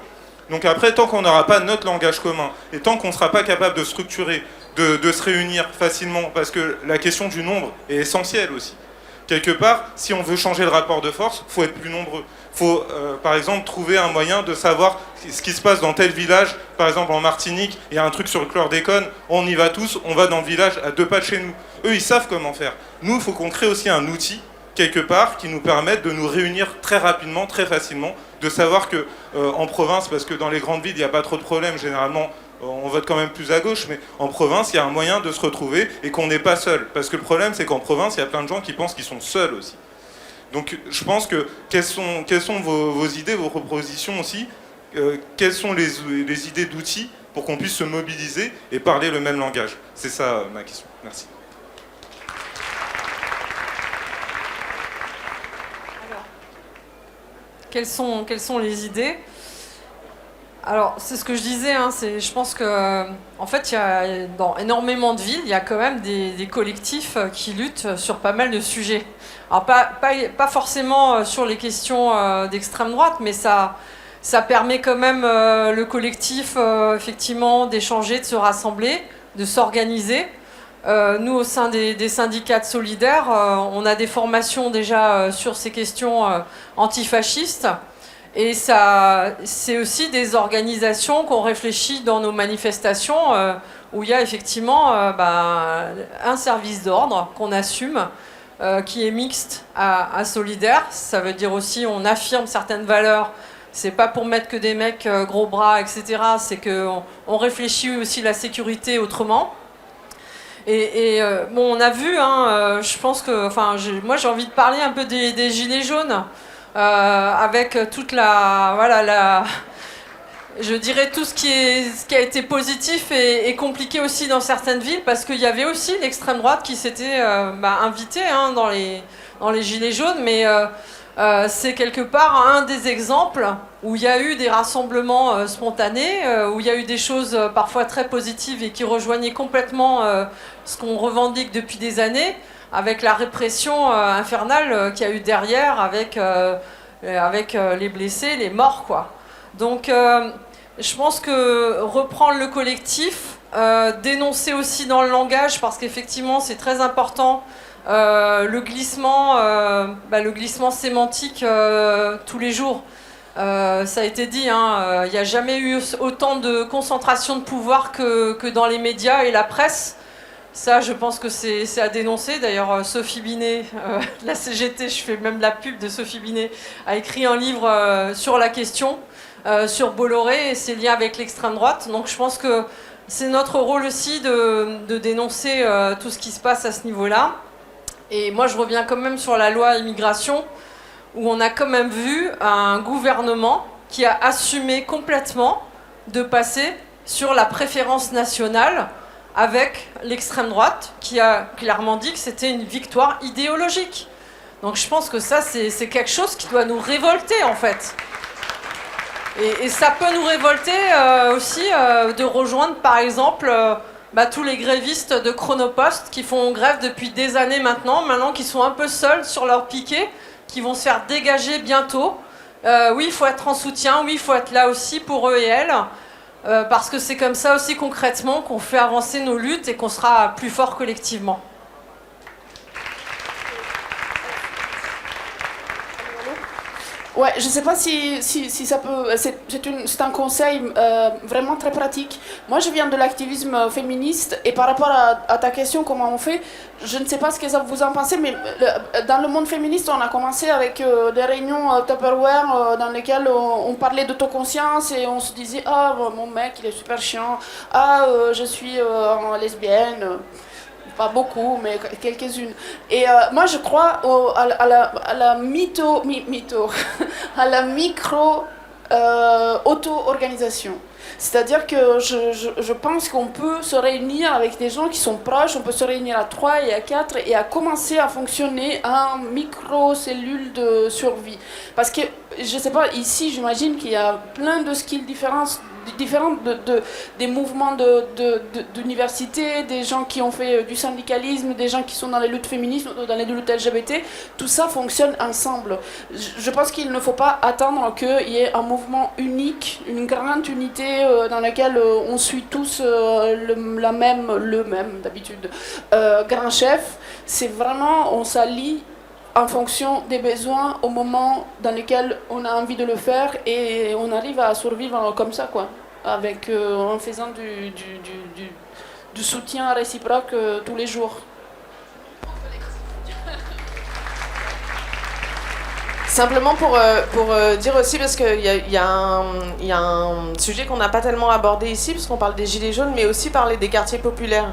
Donc après, tant qu'on n'aura pas notre langage commun, et tant qu'on ne sera pas capable de structurer, de se réunir facilement, parce que la question du nombre est essentielle aussi. Quelque part, si on veut changer le rapport de force, il faut être plus nombreux. Il faut, par exemple, trouver un moyen de savoir ce qui se passe dans tel village. Par exemple, en Martinique, il y a un truc sur le chlordécone, on y va tous, on va dans le village à 2 pas de chez nous. Eux, ils savent comment faire. Nous, il faut qu'on crée aussi un outil, quelque part, qui nous permette de nous réunir très rapidement, très facilement, de savoir que en province, parce que dans les grandes villes, il n'y a pas trop de problèmes, généralement, on vote quand même plus à gauche, mais en province, il y a un moyen de se retrouver et qu'on n'est pas seul. Parce que le problème, c'est qu'en province, il y a plein de gens qui pensent qu'ils sont seuls aussi. Donc je pense que quelles sont vos idées, vos propositions aussi, quelles sont les idées d'outils pour qu'on puisse se mobiliser et parler le même langage. C'est ça ma question. Merci. Alors, quelles sont les idées ? Alors, c'est ce que je disais, hein, je pense que, en fait, dans énormément de villes, il y a quand même des collectifs qui luttent sur pas mal de sujets. Alors, pas forcément sur les questions d'extrême droite, mais ça permet quand même le collectif, effectivement, d'échanger, de se rassembler, de s'organiser. Nous, au sein des syndicats de solidaires, on a des formations déjà sur ces questions antifascistes. Et c'est aussi des organisations qu'on réfléchit dans nos manifestations où il y a effectivement un service d'ordre qu'on assume, qui est mixte à solidaire. Ça veut dire aussi on affirme certaines valeurs. C'est pas pour mettre que des mecs gros bras, etc. C'est qu'on réfléchit aussi la sécurité autrement. Et bon, on a vu, hein, je pense que, moi j'ai envie de parler un peu des gilets jaunes. Avec toute je dirais tout ce qui a été positif et compliqué aussi dans certaines villes, parce qu'il y avait aussi l'extrême droite qui s'était invitée dans les gilets jaunes, mais c'est quelque part un des exemples où il y a eu des rassemblements spontanés, où il y a eu des choses parfois très positives et qui rejoignaient complètement ce qu'on revendique depuis des années, avec la répression infernale qu'il y a eu derrière, avec les blessés, les morts, quoi. Donc, je pense que reprendre le collectif, dénoncer aussi dans le langage, parce qu'effectivement, c'est très important, le glissement sémantique tous les jours. Ça a été dit, hein, il n'y a jamais eu autant de concentration de pouvoir que dans les médias et la presse. Ça, je pense que c'est à dénoncer. D'ailleurs, Sophie Binet, la CGT, je fais même la pub de Sophie Binet, a écrit un livre sur la question, sur Bolloré et ses liens avec l'extrême droite. Donc je pense que c'est notre rôle aussi de dénoncer tout ce qui se passe à ce niveau-là. Et moi, je reviens quand même sur la loi immigration, où on a quand même vu un gouvernement qui a assumé complètement de passer sur la préférence nationale avec l'extrême droite, qui a clairement dit que c'était une victoire idéologique. Donc je pense que ça, c'est quelque chose qui doit nous révolter, en fait. Et ça peut nous révolter aussi de rejoindre, par exemple, tous les grévistes de Chronopost qui font grève depuis des années maintenant qui sont un peu seuls sur leur piquet, qui vont se faire dégager bientôt. Oui, il faut être en soutien, oui, il faut être là aussi pour eux et elles. Parce que c'est comme ça aussi concrètement qu'on fait avancer nos luttes et qu'on sera plus fort collectivement. Ouais, je ne sais pas si ça peut... C'est un conseil vraiment très pratique. Moi, je viens de l'activisme féministe et par rapport à ta question, comment on fait, je ne sais pas ce que vous en pensez, mais dans le monde féministe, on a commencé avec des réunions Tupperware dans lesquelles on parlait d'autoconscience et on se disait « Ah, mon mec, il est super chiant. Ah, je suis lesbienne. » Pas beaucoup, mais quelques-unes. Et moi, je crois à la à la micro-auto-organisation. C'est-à-dire que je pense qu'on peut se réunir avec des gens qui sont proches, on peut se réunir à 3 et à 4 et à commencer à fonctionner en micro-cellule de survie. Parce que, je ne sais pas, ici, j'imagine qu'il y a plein de skills différentes des mouvements d'université, des gens qui ont fait du syndicalisme, des gens qui sont dans les luttes féministes, dans les luttes LGBT, tout ça fonctionne ensemble. Je pense qu'il ne faut pas attendre qu'il y ait un mouvement unique, une grande unité dans laquelle on suit tous le même d'habitude. Grand chef, c'est vraiment, on s'allie en fonction des besoins au moment dans lequel on a envie de le faire et on arrive à survivre comme ça, quoi, en faisant du soutien réciproque tous les jours. Simplement pour dire aussi, parce qu'il y a un sujet qu'on n'a pas tellement abordé ici, parce qu'on parle des gilets jaunes, mais aussi parler des quartiers populaires.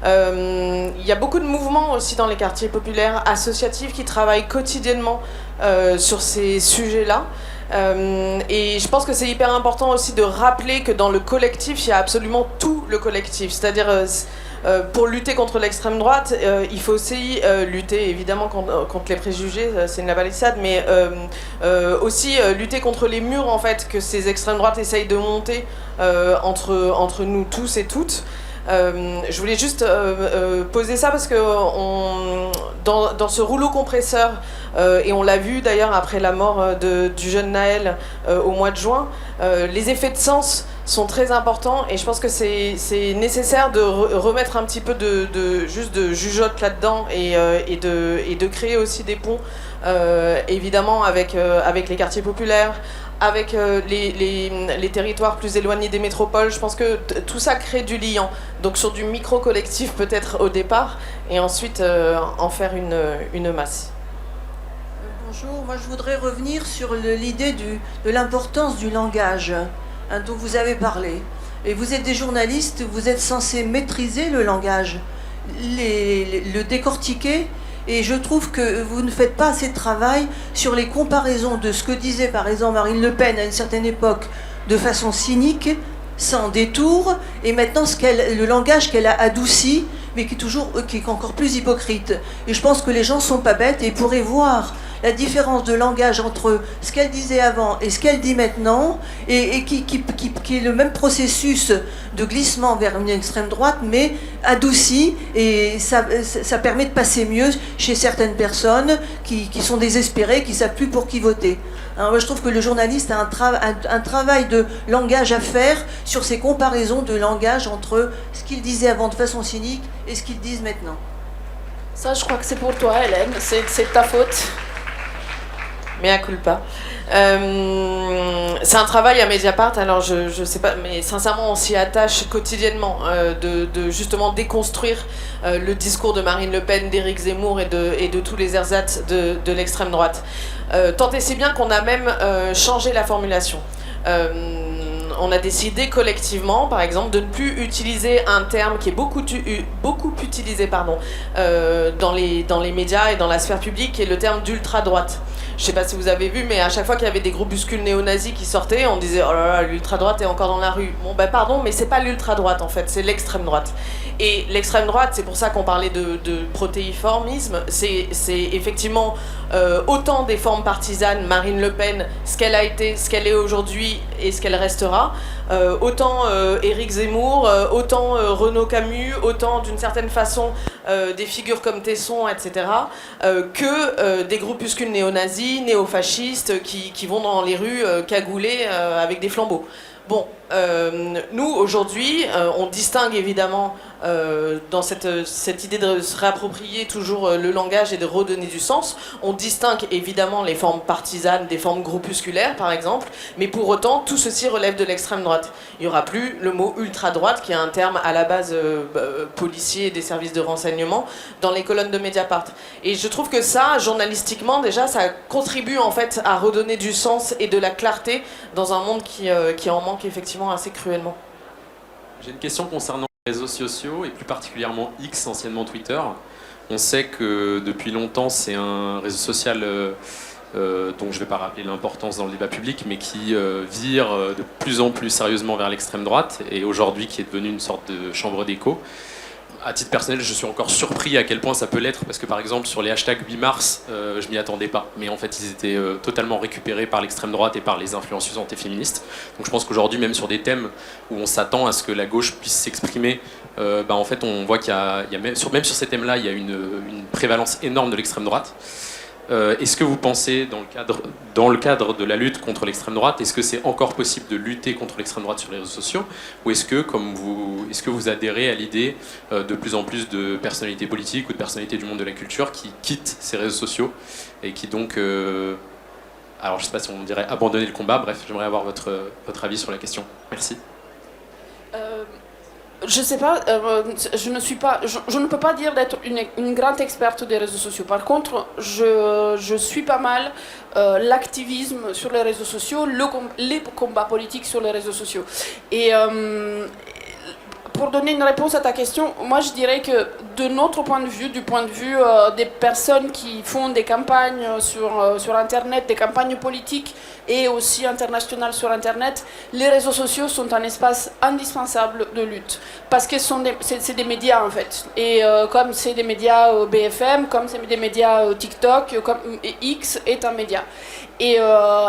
Il y a beaucoup de mouvements aussi dans les quartiers populaires associatifs qui travaillent quotidiennement sur ces sujets-là. Et je pense que c'est hyper important aussi de rappeler que dans le collectif, il y a absolument tout le collectif. C'est-à-dire, pour lutter contre l'extrême droite, il faut aussi lutter évidemment contre les préjugés, c'est une palissade, mais aussi lutter contre les murs en fait que ces extrêmes droites essayent de monter entre nous tous et toutes. Je voulais juste poser ça parce que dans ce rouleau compresseur, et on l'a vu d'ailleurs après la mort du jeune Naël au mois de juin, les effets de sens sont très importants et je pense que c'est nécessaire de remettre un petit peu de jugeote là-dedans et de créer aussi des ponts évidemment avec les quartiers populaires, avec les territoires plus éloignés des métropoles. Je pense que tout ça crée du liant. Donc sur du micro-collectif peut-être au départ, et ensuite en faire une masse. Bonjour, moi je voudrais revenir sur l'idée de l'importance du langage dont vous avez parlé. Et vous êtes des journalistes, vous êtes censés maîtriser le langage, le décortiquer. Et je trouve que vous ne faites pas assez de travail sur les comparaisons de ce que disait par exemple Marine Le Pen à une certaine époque de façon cynique, sans détour, et maintenant le langage qu'elle a adouci, mais qui est encore plus hypocrite. Et je pense que les gens sont pas bêtes et pourraient voir la différence de langage entre ce qu'elle disait avant et ce qu'elle dit maintenant, et qui est le même processus de glissement vers une extrême droite, mais adouci, et ça permet de passer mieux chez certaines personnes qui sont désespérées, qui ne savent plus pour qui voter. Alors moi, je trouve que le journaliste a un travail de langage à faire sur ces comparaisons de langage entre ce qu'il disait avant de façon cynique et ce qu'ils disent maintenant. Ça, je crois que c'est pour toi, Hélène, c'est ta faute. Mea culpa. C'est un travail à Mediapart, alors je sais pas, mais sincèrement on s'y attache quotidiennement de justement déconstruire le discours de Marine Le Pen, d'Éric Zemmour et de tous les ersatz de l'extrême droite. Tant et si bien qu'on a même changé la formulation. On a décidé collectivement, par exemple, de ne plus utiliser un terme qui est beaucoup utilisé dans les médias et dans la sphère publique, qui est le terme d'ultra-droite. Je ne sais pas si vous avez vu, mais à chaque fois qu'il y avait des groupuscules néo-nazis qui sortaient, on disait « Oh là là, l'ultra-droite est encore dans la rue ». Bon, ben pardon, mais c'est pas l'ultra-droite en fait, c'est l'extrême droite. Et l'extrême droite, c'est pour ça qu'on parlait de protéiformisme, c'est effectivement autant des formes partisanes, Marine Le Pen, ce qu'elle a été, ce qu'elle est aujourd'hui et ce qu'elle restera, autant Éric Zemmour, autant Renaud Camus, autant d'une certaine façon des figures comme Tesson, etc., que des groupuscules néo-nazis, néo-fascistes qui vont dans les rues cagoulés avec des flambeaux. Bon, nous aujourd'hui, on distingue évidemment dans cette idée de se réapproprier toujours le langage et de redonner du sens, on distingue évidemment les formes partisanes des formes groupusculaires par exemple, mais pour autant tout ceci relève de l'extrême droite. Il n'y aura plus le mot ultra-droite qui est un terme à la base policier et des services de renseignement dans les colonnes de Mediapart. Et je trouve que ça, journalistiquement déjà, ça contribue en fait à redonner du sens et de la clarté dans un monde qui en manque effectivement assez cruellement. J'ai une question concernant les réseaux sociaux et plus particulièrement X, anciennement Twitter. On sait que depuis longtemps c'est un réseau social dont je ne vais pas rappeler l'importance dans le débat public, mais qui vire de plus en plus sérieusement vers l'extrême droite et aujourd'hui qui est devenu une sorte de chambre d'écho. À titre personnel, je suis encore surpris à quel point ça peut l'être, parce que par exemple sur les hashtags 8 mars, je m'y attendais pas, mais en fait ils étaient totalement récupérés par l'extrême droite et par les influenceuses antiféministes. Donc je pense qu'aujourd'hui, même sur des thèmes où on s'attend à ce que la gauche puisse s'exprimer, en fait on voit qu'il y a même sur ces thèmes-là, il y a une prévalence énorme de l'extrême droite. Est-ce que vous pensez, dans le cadre de la lutte contre l'extrême droite, est-ce que c'est encore possible de lutter contre l'extrême droite sur les réseaux sociaux, ou est-ce que vous adhérez à l'idée de plus en plus de personnalités politiques ou de personnalités du monde de la culture qui quittent ces réseaux sociaux et qui donc, alors je ne sais pas si on dirait abandonner le combat, bref, j'aimerais avoir votre avis sur la question. Merci. Je sais pas, je ne peux pas dire d'être une grande experte des réseaux sociaux. Par contre, je suis pas mal l'activisme sur les réseaux sociaux, les combats politiques sur les réseaux sociaux. Et pour donner une réponse à ta question, moi je dirais que de notre point de vue, du point de vue des personnes qui font des campagnes sur Internet, des campagnes politiques et aussi internationales sur Internet, les réseaux sociaux sont un espace indispensable de lutte. Parce que c'est des médias en fait. Et comme c'est des médias BFM, comme c'est des médias TikTok, comme X est un média. Et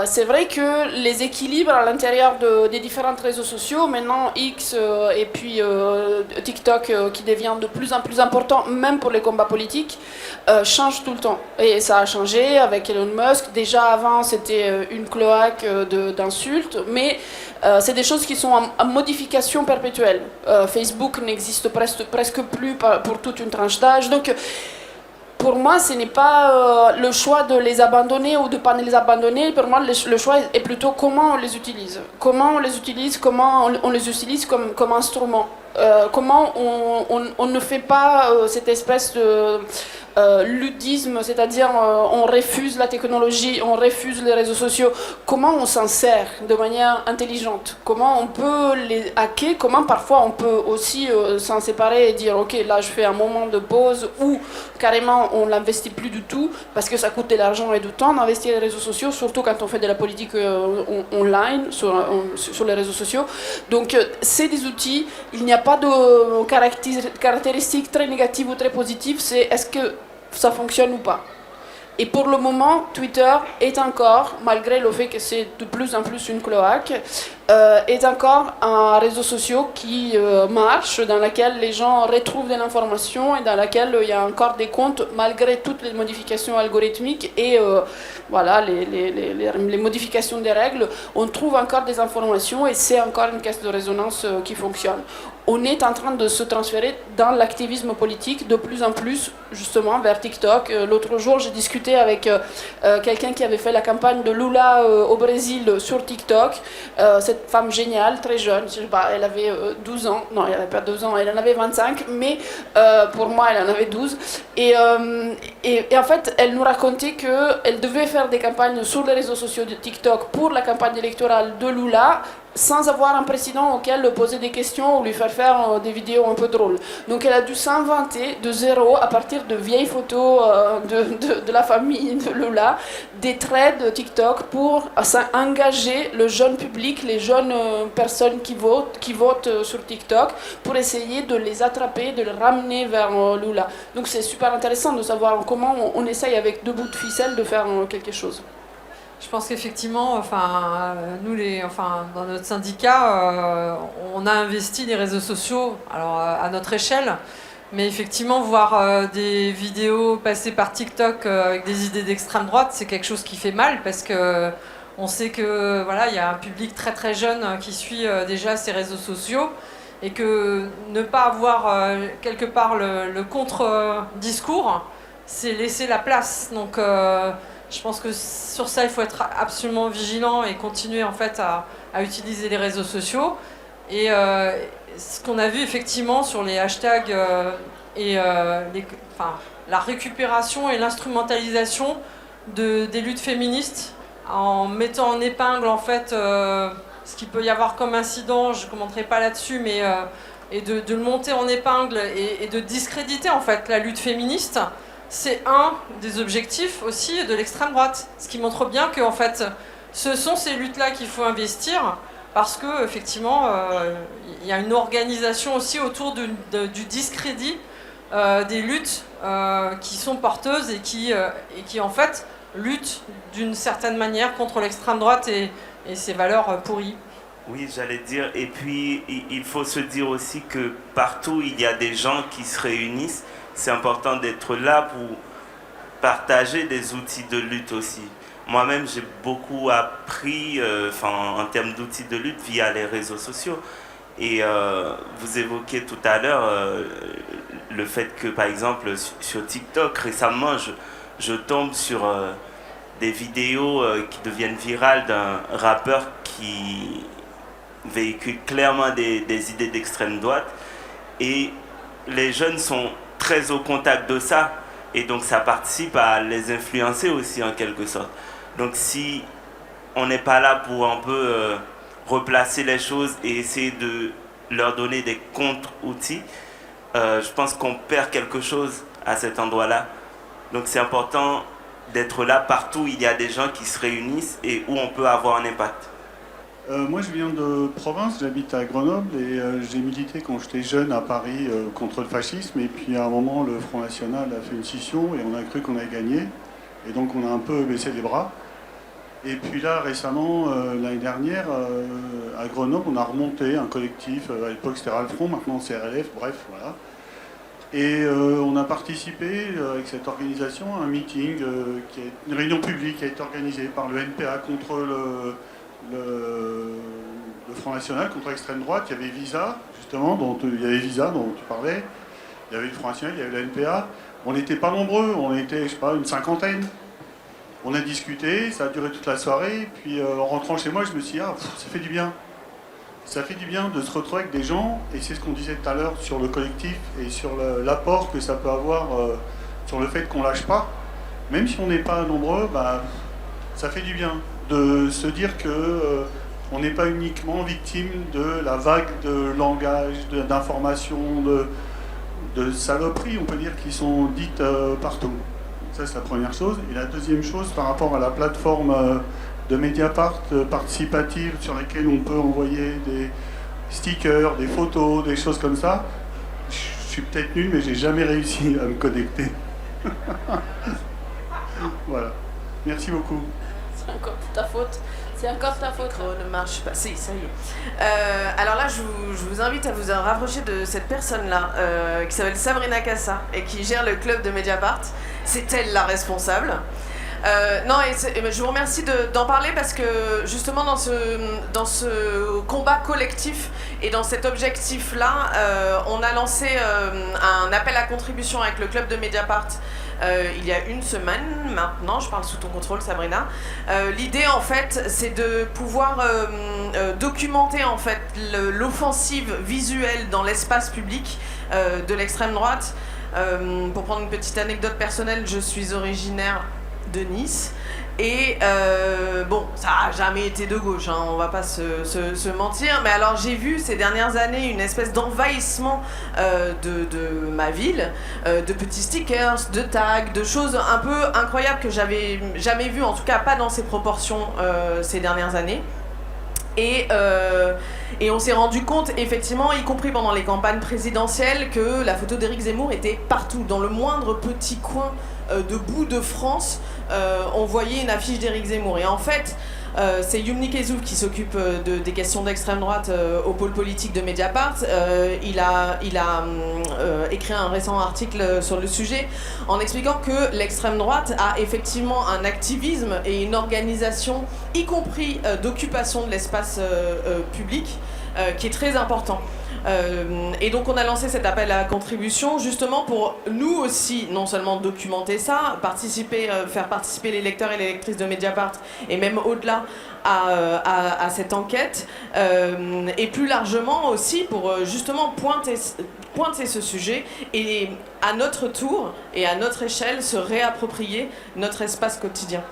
c'est vrai que les équilibres à l'intérieur des différents réseaux sociaux, maintenant X et puis TikTok qui devient de plus en plus important, même pour les combats politiques, changent tout le temps. Et ça a changé avec Elon Musk. Déjà avant, c'était une cloaque d'insultes, mais c'est des choses qui sont en modification perpétuelle. Facebook n'existe presque plus pour toute une tranche d'âge. Donc, pour moi, ce n'est pas le choix de les abandonner ou de ne pas les abandonner. Pour moi, le choix est plutôt comment on les utilise. Comment on les utilise, comment on les utilise comme instrument. Comment on ne fait pas cette espèce de ludisme, c'est-à-dire on refuse la technologie, on refuse les réseaux sociaux. Comment on s'en sert de manière intelligente? Comment on peut les hacker? Comment parfois on peut aussi s'en séparer et dire ok, là je fais un moment de pause, ou carrément on l'investit plus du tout parce que ça coûte de l'argent et du temps d'investir les réseaux sociaux, surtout quand on fait de la politique online sur les réseaux sociaux. Donc c'est des outils, il n'y a pas de caractéristiques très négatives ou très positives, c'est est-ce que ça fonctionne ou pas. Et pour le moment, Twitter est encore, malgré le fait que c'est de plus en plus une cloaque, est encore un réseau social qui marche, dans lequel les gens retrouvent de l'information et dans lequel il y a encore des comptes, malgré toutes les modifications algorithmiques et voilà, les modifications des règles, on trouve encore des informations et c'est encore une caisse de résonance qui fonctionne. On est en train de se transférer dans l'activisme politique de plus en plus, justement, vers TikTok. L'autre jour, j'ai discuté avec quelqu'un qui avait fait la campagne de Lula au Brésil sur TikTok. Cette femme géniale, très jeune, je sais pas, elle avait 12 ans. Non, elle n'avait pas 12 ans, elle en avait 25, mais pour moi, elle en avait 12. Et en fait, elle nous racontait qu'elle devait faire des campagnes sur les réseaux sociaux de TikTok pour la campagne électorale de Lula, sans avoir un président auquel poser des questions ou lui faire des vidéos un peu drôles. Donc elle a dû s'inventer de zéro, à partir de vieilles photos de la famille de Lula, des threads de TikTok pour engager le jeune public, les jeunes personnes qui votent sur TikTok, pour essayer de les attraper, de les ramener vers Lula. Donc c'est super intéressant de savoir comment on essaye avec deux bouts de ficelle de faire quelque chose. Je pense qu'effectivement, nous, dans notre syndicat, on a investi les réseaux sociaux, alors à notre échelle, mais effectivement, voir des vidéos passées par TikTok avec des idées d'extrême droite, c'est quelque chose qui fait mal parce que on sait que voilà, il y a un public très très jeune qui suit déjà ces réseaux sociaux et que ne pas avoir quelque part le contre-discours, c'est laisser la place. Donc je pense que sur ça, il faut être absolument vigilant et continuer en fait à utiliser les réseaux sociaux. Et ce qu'on a vu effectivement sur les hashtags et la récupération et l'instrumentalisation des luttes féministes en mettant en épingle en fait ce qu'il peut y avoir comme incident, je ne commenterai pas là-dessus, mais et de le monter en épingle et de discréditer en fait la lutte féministe. C'est un des objectifs aussi de l'extrême droite, ce qui montre bien que en fait, ce sont ces luttes-là qu'il faut investir, parce que effectivement, il y a une organisation aussi autour du discrédit des luttes qui sont porteuses et qui en fait luttent d'une certaine manière contre l'extrême droite et ses valeurs pourries. Oui, j'allais dire, et puis il faut se dire aussi que partout il y a des gens qui se réunissent. C'est important d'être là pour partager des outils de lutte aussi. Moi-même, j'ai beaucoup appris en termes d'outils de lutte via les réseaux sociaux. Et vous évoquiez tout à l'heure le fait que, par exemple, sur TikTok, récemment, je tombe sur des vidéos qui deviennent virales d'un rappeur qui véhicule clairement des idées d'extrême droite. Et les jeunes sont très au contact de ça, et donc ça participe à les influencer aussi en quelque sorte. Donc si on n'est pas là pour un peu replacer les choses et essayer de leur donner des contre-outils, je pense qu'on perd quelque chose à cet endroit-là. Donc c'est important d'être là partout où il y a des gens qui se réunissent et où on peut avoir un impact. Moi je viens de province, j'habite à Grenoble et j'ai milité quand j'étais jeune à Paris contre le fascisme, et puis à un moment le Front National a fait une scission et on a cru qu'on avait gagné et donc on a un peu baissé les bras. Et puis là récemment, l'année dernière, à Grenoble on a remonté un collectif, à l'époque c'était Ralfron, maintenant c'est RLF, bref voilà. Et on a participé avec cette organisation à un meeting, une réunion publique qui a été organisée par le NPA contre le Front National, contre l'extrême droite. Il y avait Visa, justement, dont tu parlais. Il y avait le Front National, il y avait le NPA. On n'était pas nombreux, on était, je sais pas, une cinquantaine. On a discuté, ça a duré toute la soirée. Et puis en rentrant chez moi, je me suis dit, ça fait du bien. Ça fait du bien de se retrouver avec des gens, et c'est ce qu'on disait tout à l'heure sur le collectif et sur l'apport que ça peut avoir sur le fait qu'on lâche pas. Même si on n'est pas nombreux, ça fait du bien de se dire que on n'est pas uniquement victime de la vague de langage, d'informations, de saloperies, on peut dire, qui sont dites partout. Ça, c'est la première chose. Et la deuxième chose, par rapport à la plateforme de Mediapart participative sur lesquelles on peut envoyer des stickers, des photos, des choses comme ça. Je suis peut-être nul, mais j'ai jamais réussi à me connecter. Voilà. Merci beaucoup. C'est encore ta faute. C'est encore ta faute. Le micro ne marche pas. Si, ça y est. Alors là, je vous invite à vous rapprocher de cette personne-là, qui s'appelle Sabrina Cassa et qui gère le club de Mediapart. C'est elle la responsable. Non, je vous remercie d'en parler parce que justement dans ce combat collectif et dans cet objectif-là, on a lancé un appel à contribution avec le club de Mediapart il y a une semaine maintenant. Je parle sous ton contrôle, Sabrina. L'idée en fait, c'est de pouvoir documenter en fait l'offensive visuelle dans l'espace public de l'extrême droite. Pour prendre une petite anecdote personnelle, je suis originaire de Nice et ça a jamais été de gauche, hein, on va pas se mentir, mais alors j'ai vu ces dernières années une espèce d'envahissement de ma ville, de petits stickers, de tags, de choses un peu incroyables que j'avais jamais vues, en tout cas pas dans ces proportions ces dernières années. Et on s'est rendu compte, effectivement, y compris pendant les campagnes présidentielles, que la photo d'Éric Zemmour était partout, dans le moindre petit coin de bout de France, on voyait une affiche d'Éric Zemmour. Et en fait, c'est Yumni Kezouf qui s'occupe des questions d'extrême droite au pôle politique de Mediapart. Il a écrit un récent article sur le sujet en expliquant que l'extrême droite a effectivement un activisme et une organisation, y compris d'occupation de l'espace public, qui est très important. Et donc on a lancé cet appel à contribution justement pour nous aussi non seulement documenter ça, faire participer les lecteurs et les lectrices de Mediapart et même au-delà à cette enquête, et plus largement aussi pour justement pointer ce sujet et à notre tour et à notre échelle se réapproprier notre espace quotidien.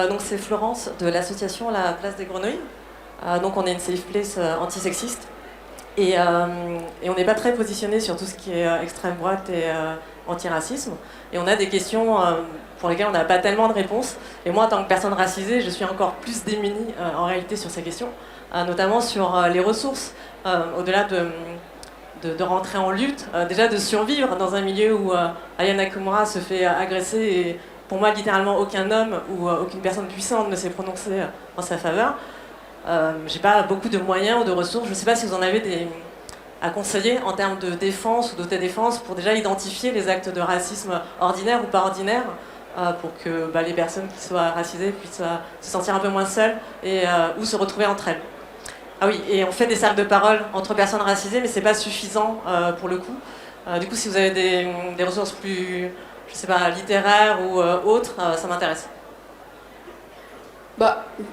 Donc c'est Florence de l'association La Place des Grenouilles. Donc on est une safe place antisexiste. Et on n'est pas très positionné sur tout ce qui est extrême droite et antiracisme. Et on a des questions pour lesquelles on n'a pas tellement de réponses. Et moi, en tant que personne racisée, je suis encore plus démunie en réalité sur ces questions, notamment sur les ressources, au-delà de rentrer en lutte, déjà de survivre dans un milieu où Aya Nakamura se fait agresser et pour moi, littéralement, aucun homme ou aucune personne puissante ne s'est prononcée en sa faveur. J'ai pas beaucoup de moyens ou de ressources. Je ne sais pas si vous en avez à conseiller en termes de défense ou d'autodéfense pour déjà identifier les actes de racisme ordinaires ou pas ordinaires pour que les personnes qui soient racisées puissent se sentir un peu moins seules ou se retrouver entre elles. Ah oui, et on fait des cercles de parole entre personnes racisées, mais c'est pas suffisant pour le coup. Du coup, si vous avez des ressources plus, je sais pas, littéraires ou autres, ça m'intéresse.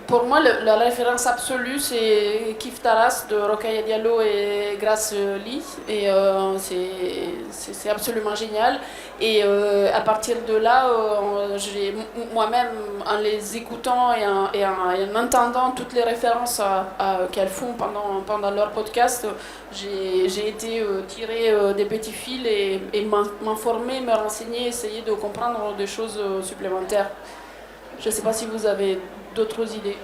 Pour moi, la référence absolue, c'est Kif Taras de Rokhaya Diallo et Grace Lee. Et c'est absolument génial. Et à partir de là, moi-même, en les écoutant et en entendant toutes les références qu'elles font pendant leur podcast, j'ai été tirer des petits fils et m'informer, me renseigner, essayer de comprendre des choses supplémentaires. Je ne sais pas si vous avez d'autres idées.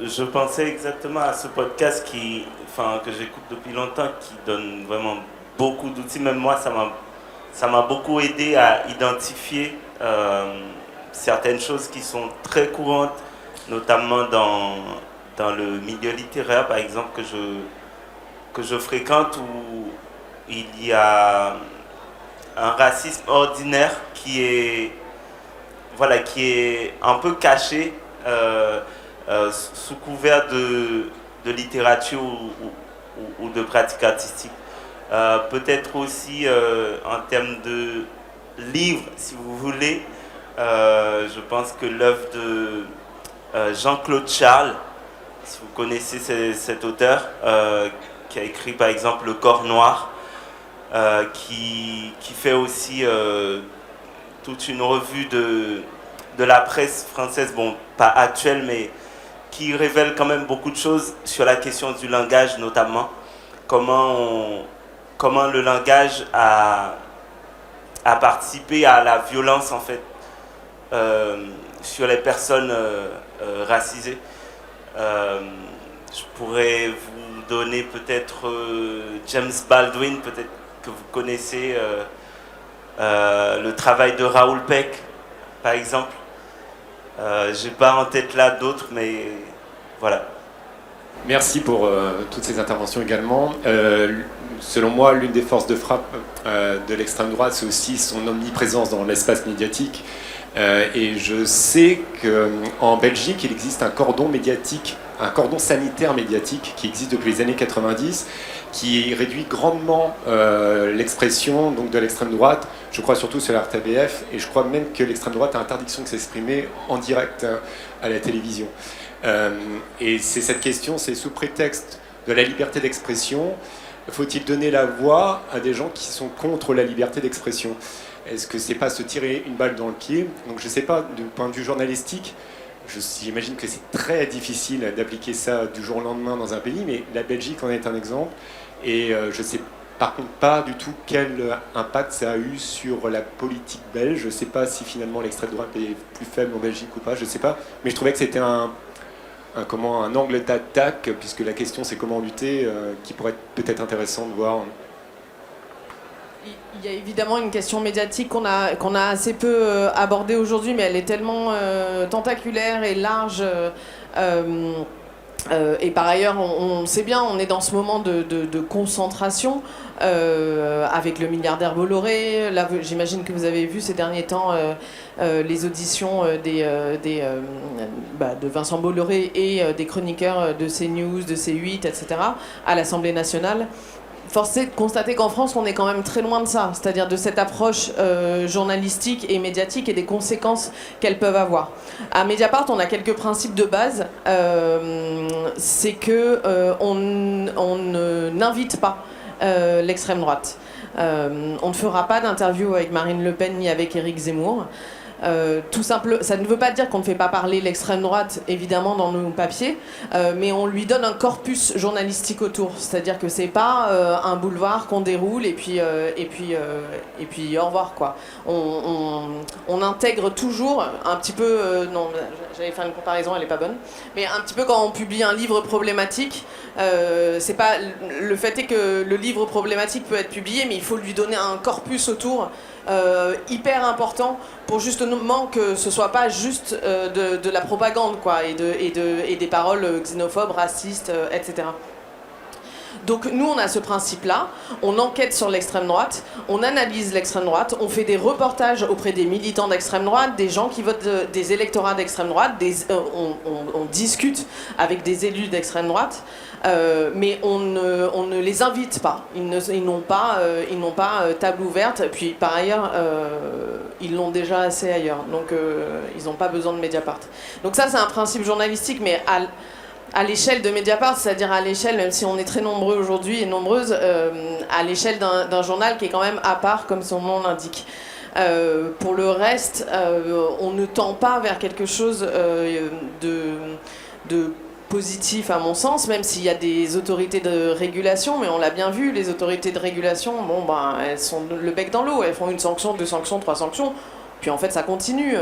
Je pensais exactement à ce podcast que j'écoute depuis longtemps, qui donne vraiment beaucoup d'outils. Même moi, ça m'a beaucoup aidé à identifier certaines choses qui sont très courantes, notamment dans le milieu littéraire, par exemple, que je fréquente, où il y a un racisme ordinaire qui est un peu caché sous couvert de littérature ou de pratiques artistiques. Peut-être aussi en termes de livres, si vous voulez. Je pense que l'œuvre de Jean-Claude Charles, si vous connaissez cet auteur, qui a écrit par exemple Le Corps Noir, qui fait aussi toute une revue de la presse française, bon, pas actuelle, mais qui révèle quand même beaucoup de choses sur la question du langage, notamment. Comment le langage a participé à la violence, en fait, sur les personnes racisées. Je pourrais vous donner peut-être James Baldwin, peut-être que vous connaissez, le travail de Raoul Peck, par exemple. J'ai pas en tête là d'autres, mais voilà. Merci pour toutes ces interventions également. Selon moi, l'une des forces de frappe de l'extrême droite, c'est aussi son omniprésence dans l'espace médiatique. Et je sais qu'en Belgique, il existe un cordon médiatique, un cordon sanitaire médiatique qui existe depuis les années 90, qui réduit grandement l'expression donc, de l'extrême droite, je crois surtout sur la RTBF, et je crois même que l'extrême droite a interdiction de s'exprimer en direct à la télévision. Et c'est cette question, c'est sous prétexte de la liberté d'expression, faut-il donner la voix à des gens qui sont contre la liberté d'expression? Est-ce que c'est pas se tirer une balle dans le pied? Donc je sais pas, du point de vue journalistique, j'imagine que c'est très difficile d'appliquer ça du jour au lendemain dans un pays, mais la Belgique en est un exemple. Et je ne sais par contre pas du tout quel impact ça a eu sur la politique belge. Je ne sais pas si finalement l'extrême droite est plus faible en Belgique ou pas, je ne sais pas. Mais je trouvais que c'était un angle d'attaque, puisque la question c'est comment lutter, qui pourrait être peut-être intéressant de voir. Il y a évidemment une question médiatique qu'on a assez peu abordée aujourd'hui, mais elle est tellement tentaculaire et large. Et par ailleurs, on sait bien, on est dans ce moment de concentration avec le milliardaire Bolloré. Là, j'imagine que vous avez vu ces derniers temps les auditions de Vincent Bolloré et des chroniqueurs de CNews, de C8, etc. à l'Assemblée nationale. Force est de constater qu'en France, on est quand même très loin de ça, c'est-à-dire de cette approche journalistique et médiatique et des conséquences qu'elles peuvent avoir. À Mediapart, on a quelques principes de base. C'est que on n'invite pas l'extrême droite. On ne fera pas d'interview avec Marine Le Pen ni avec Éric Zemmour. Tout simple, ça ne veut pas dire qu'on ne fait pas parler l'extrême droite, évidemment, dans nos papiers, mais on lui donne un corpus journalistique autour. C'est-à-dire que c'est pas un boulevard qu'on déroule et puis au revoir, quoi. On intègre toujours un petit peu, non, j'allais faire une comparaison, elle est pas bonne, mais un petit peu quand on publie un livre problématique, c'est pas, le fait est que le livre problématique peut être publié, mais il faut lui donner un corpus autour. Hyper important pour justement que ce soit pas juste de la propagande, quoi, et des paroles xénophobes, racistes, etc. Donc nous, on a ce principe-là, on enquête sur l'extrême droite, on analyse l'extrême droite, on fait des reportages auprès des militants d'extrême droite, des gens qui votent des électorats d'extrême droite, on discute avec des élus d'extrême droite, mais on ne les invite pas. Ils n'ont pas table ouverte, puis par ailleurs, ils l'ont déjà assez ailleurs, donc ils n'ont pas besoin de Mediapart. Donc ça, c'est un principe journalistique, mais à l'échelle de Mediapart, c'est-à-dire à l'échelle, même si on est très nombreux aujourd'hui et nombreuses, à l'échelle d'un journal qui est quand même à part, comme son nom l'indique. Pour le reste, on ne tend pas vers quelque chose de positif à mon sens, même s'il y a des autorités de régulation, mais on l'a bien vu, les autorités de régulation, elles sont le bec dans l'eau, elles font une sanction, 2 sanctions, 3 sanctions, puis en fait ça continue,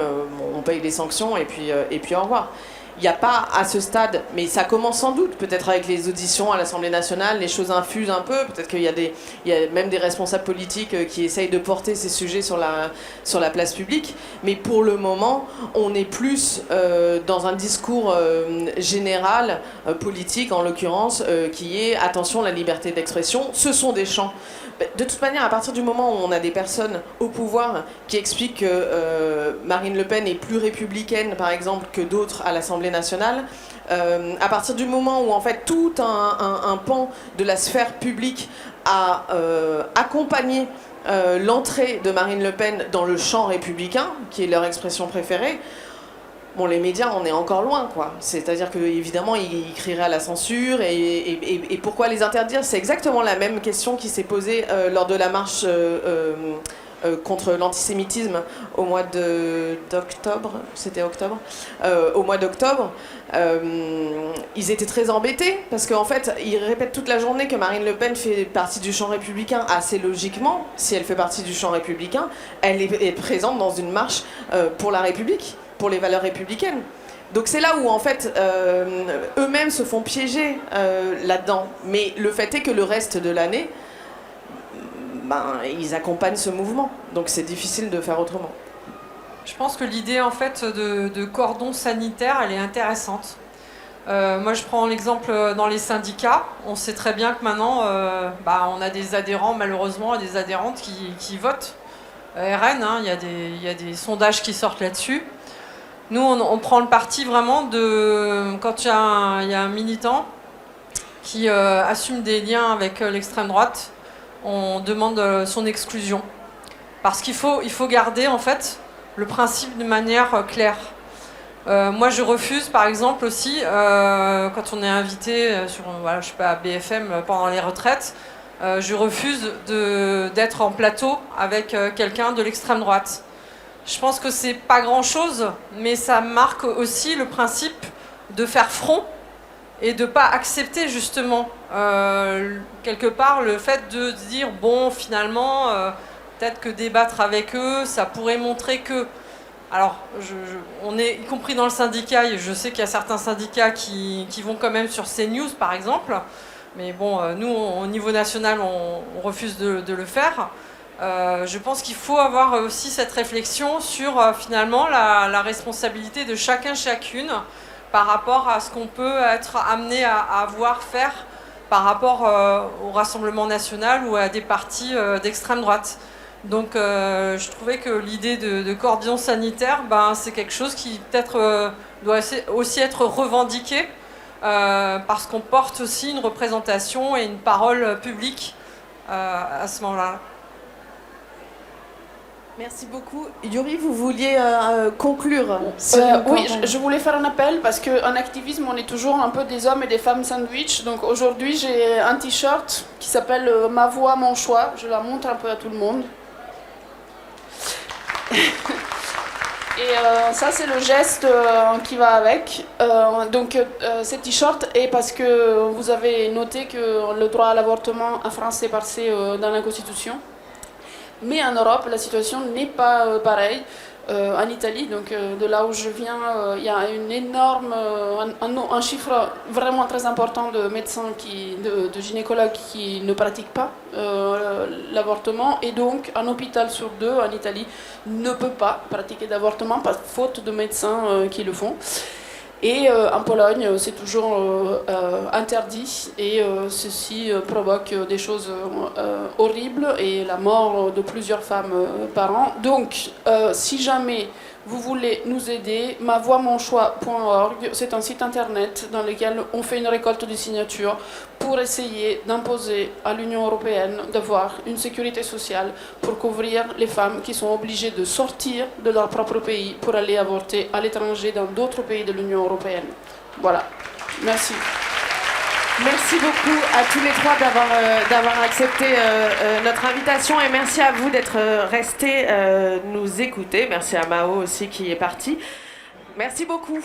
on paye les sanctions et puis au revoir. Il n'y a pas à ce stade, mais ça commence sans doute, peut-être avec les auditions à l'Assemblée nationale, les choses infusent un peu, peut-être qu'il y a même des responsables politiques qui essayent de porter ces sujets sur la place publique, mais pour le moment, on est plus dans un discours général, politique en l'occurrence, qui est attention, la liberté d'expression, ce sont des champs. De toute manière, à partir du moment où on a des personnes au pouvoir qui expliquent que Marine Le Pen est plus républicaine, par exemple, que d'autres à l'Assemblée nationale, à partir du moment où en fait tout un pan de la sphère publique a accompagné l'entrée de Marine Le Pen dans le champ républicain, qui est leur expression préférée, bon, les médias, on est encore loin, quoi. C'est-à-dire qu'évidemment, ils crieraient à la censure. Et pourquoi les interdire? C'est exactement la même question qui s'est posée lors de la marche contre l'antisémitisme au mois d'octobre. C'était octobre. Au mois d'octobre, ils étaient très embêtés parce qu'en fait, ils répètent toute la journée que Marine Le Pen fait partie du champ républicain. Assez logiquement, si elle fait partie du champ républicain, elle est présente dans une marche pour la République, pour les valeurs républicaines. Donc c'est là où en fait eux-mêmes se font piéger là-dedans. Mais le fait est que le reste de l'année, ils accompagnent ce mouvement. Donc c'est difficile de faire autrement. Je pense que l'idée en fait de cordon sanitaire, elle est intéressante. Moi je prends l'exemple dans les syndicats. On sait très bien que maintenant on a des adhérents, malheureusement, des adhérentes qui votent RN. Hein, il y a des sondages qui sortent là-dessus. Nous, on prend le parti vraiment de... Quand il y a un militant qui assume des liens avec l'extrême droite, on demande son exclusion. Parce qu'il faut garder, en fait, le principe de manière claire. Moi, je refuse, par exemple, aussi, quand on est invité sur, je sais pas, BFM pendant les retraites, je refuse d'être en plateau avec quelqu'un de l'extrême droite. Je pense que c'est pas grand-chose, mais ça marque aussi le principe de faire front et de pas accepter justement quelque part le fait de dire bon, finalement peut-être que débattre avec eux, ça pourrait montrer que... Alors, on est y compris dans le syndicat, et je sais qu'il y a certains syndicats qui vont quand même sur CNews par exemple, mais bon, nous au niveau national on refuse de le faire. Je pense qu'il faut avoir aussi cette réflexion sur finalement la responsabilité de chacune par rapport à ce qu'on peut être amené à voir faire par rapport au Rassemblement national ou à des partis d'extrême droite. Donc je trouvais que l'idée de cordon sanitaire, c'est quelque chose qui peut-être doit aussi être revendiqué parce qu'on porte aussi une représentation et une parole publique à ce moment-là. Merci beaucoup. Yuri, vous vouliez conclure Oui, je voulais faire un appel parce qu'en activisme, on est toujours un peu des hommes et des femmes sandwich. Donc aujourd'hui, j'ai un t-shirt qui s'appelle « Ma voix, mon choix ». Je la montre un peu à tout le monde. Et ça, c'est le geste qui va avec. Donc, ce t-shirt est parce que vous avez noté que le droit à l'avortement en France est passé dans la Constitution. Mais en Europe, la situation n'est pas pareille. En Italie, donc de là où je viens, il y a une énorme, un chiffre vraiment très important de médecins, de gynécologues qui ne pratiquent pas l'avortement. Et donc, un hôpital sur 2 en Italie ne peut pas pratiquer d'avortement par faute de médecins qui le font. Et en Pologne, c'est toujours interdit et ceci provoque des choses horribles et la mort de plusieurs femmes par an. Donc, si jamais vous voulez nous aider, mavoixmonchoix.org, c'est un site internet dans lequel on fait une récolte de signatures pour essayer d'imposer à l'Union européenne d'avoir une sécurité sociale pour couvrir les femmes qui sont obligées de sortir de leur propre pays pour aller avorter à l'étranger dans d'autres pays de l'Union européenne. Voilà. Merci. Merci beaucoup à tous les trois d'avoir accepté notre invitation et merci à vous d'être restés nous écouter. Merci à Mao aussi qui est parti. Merci beaucoup.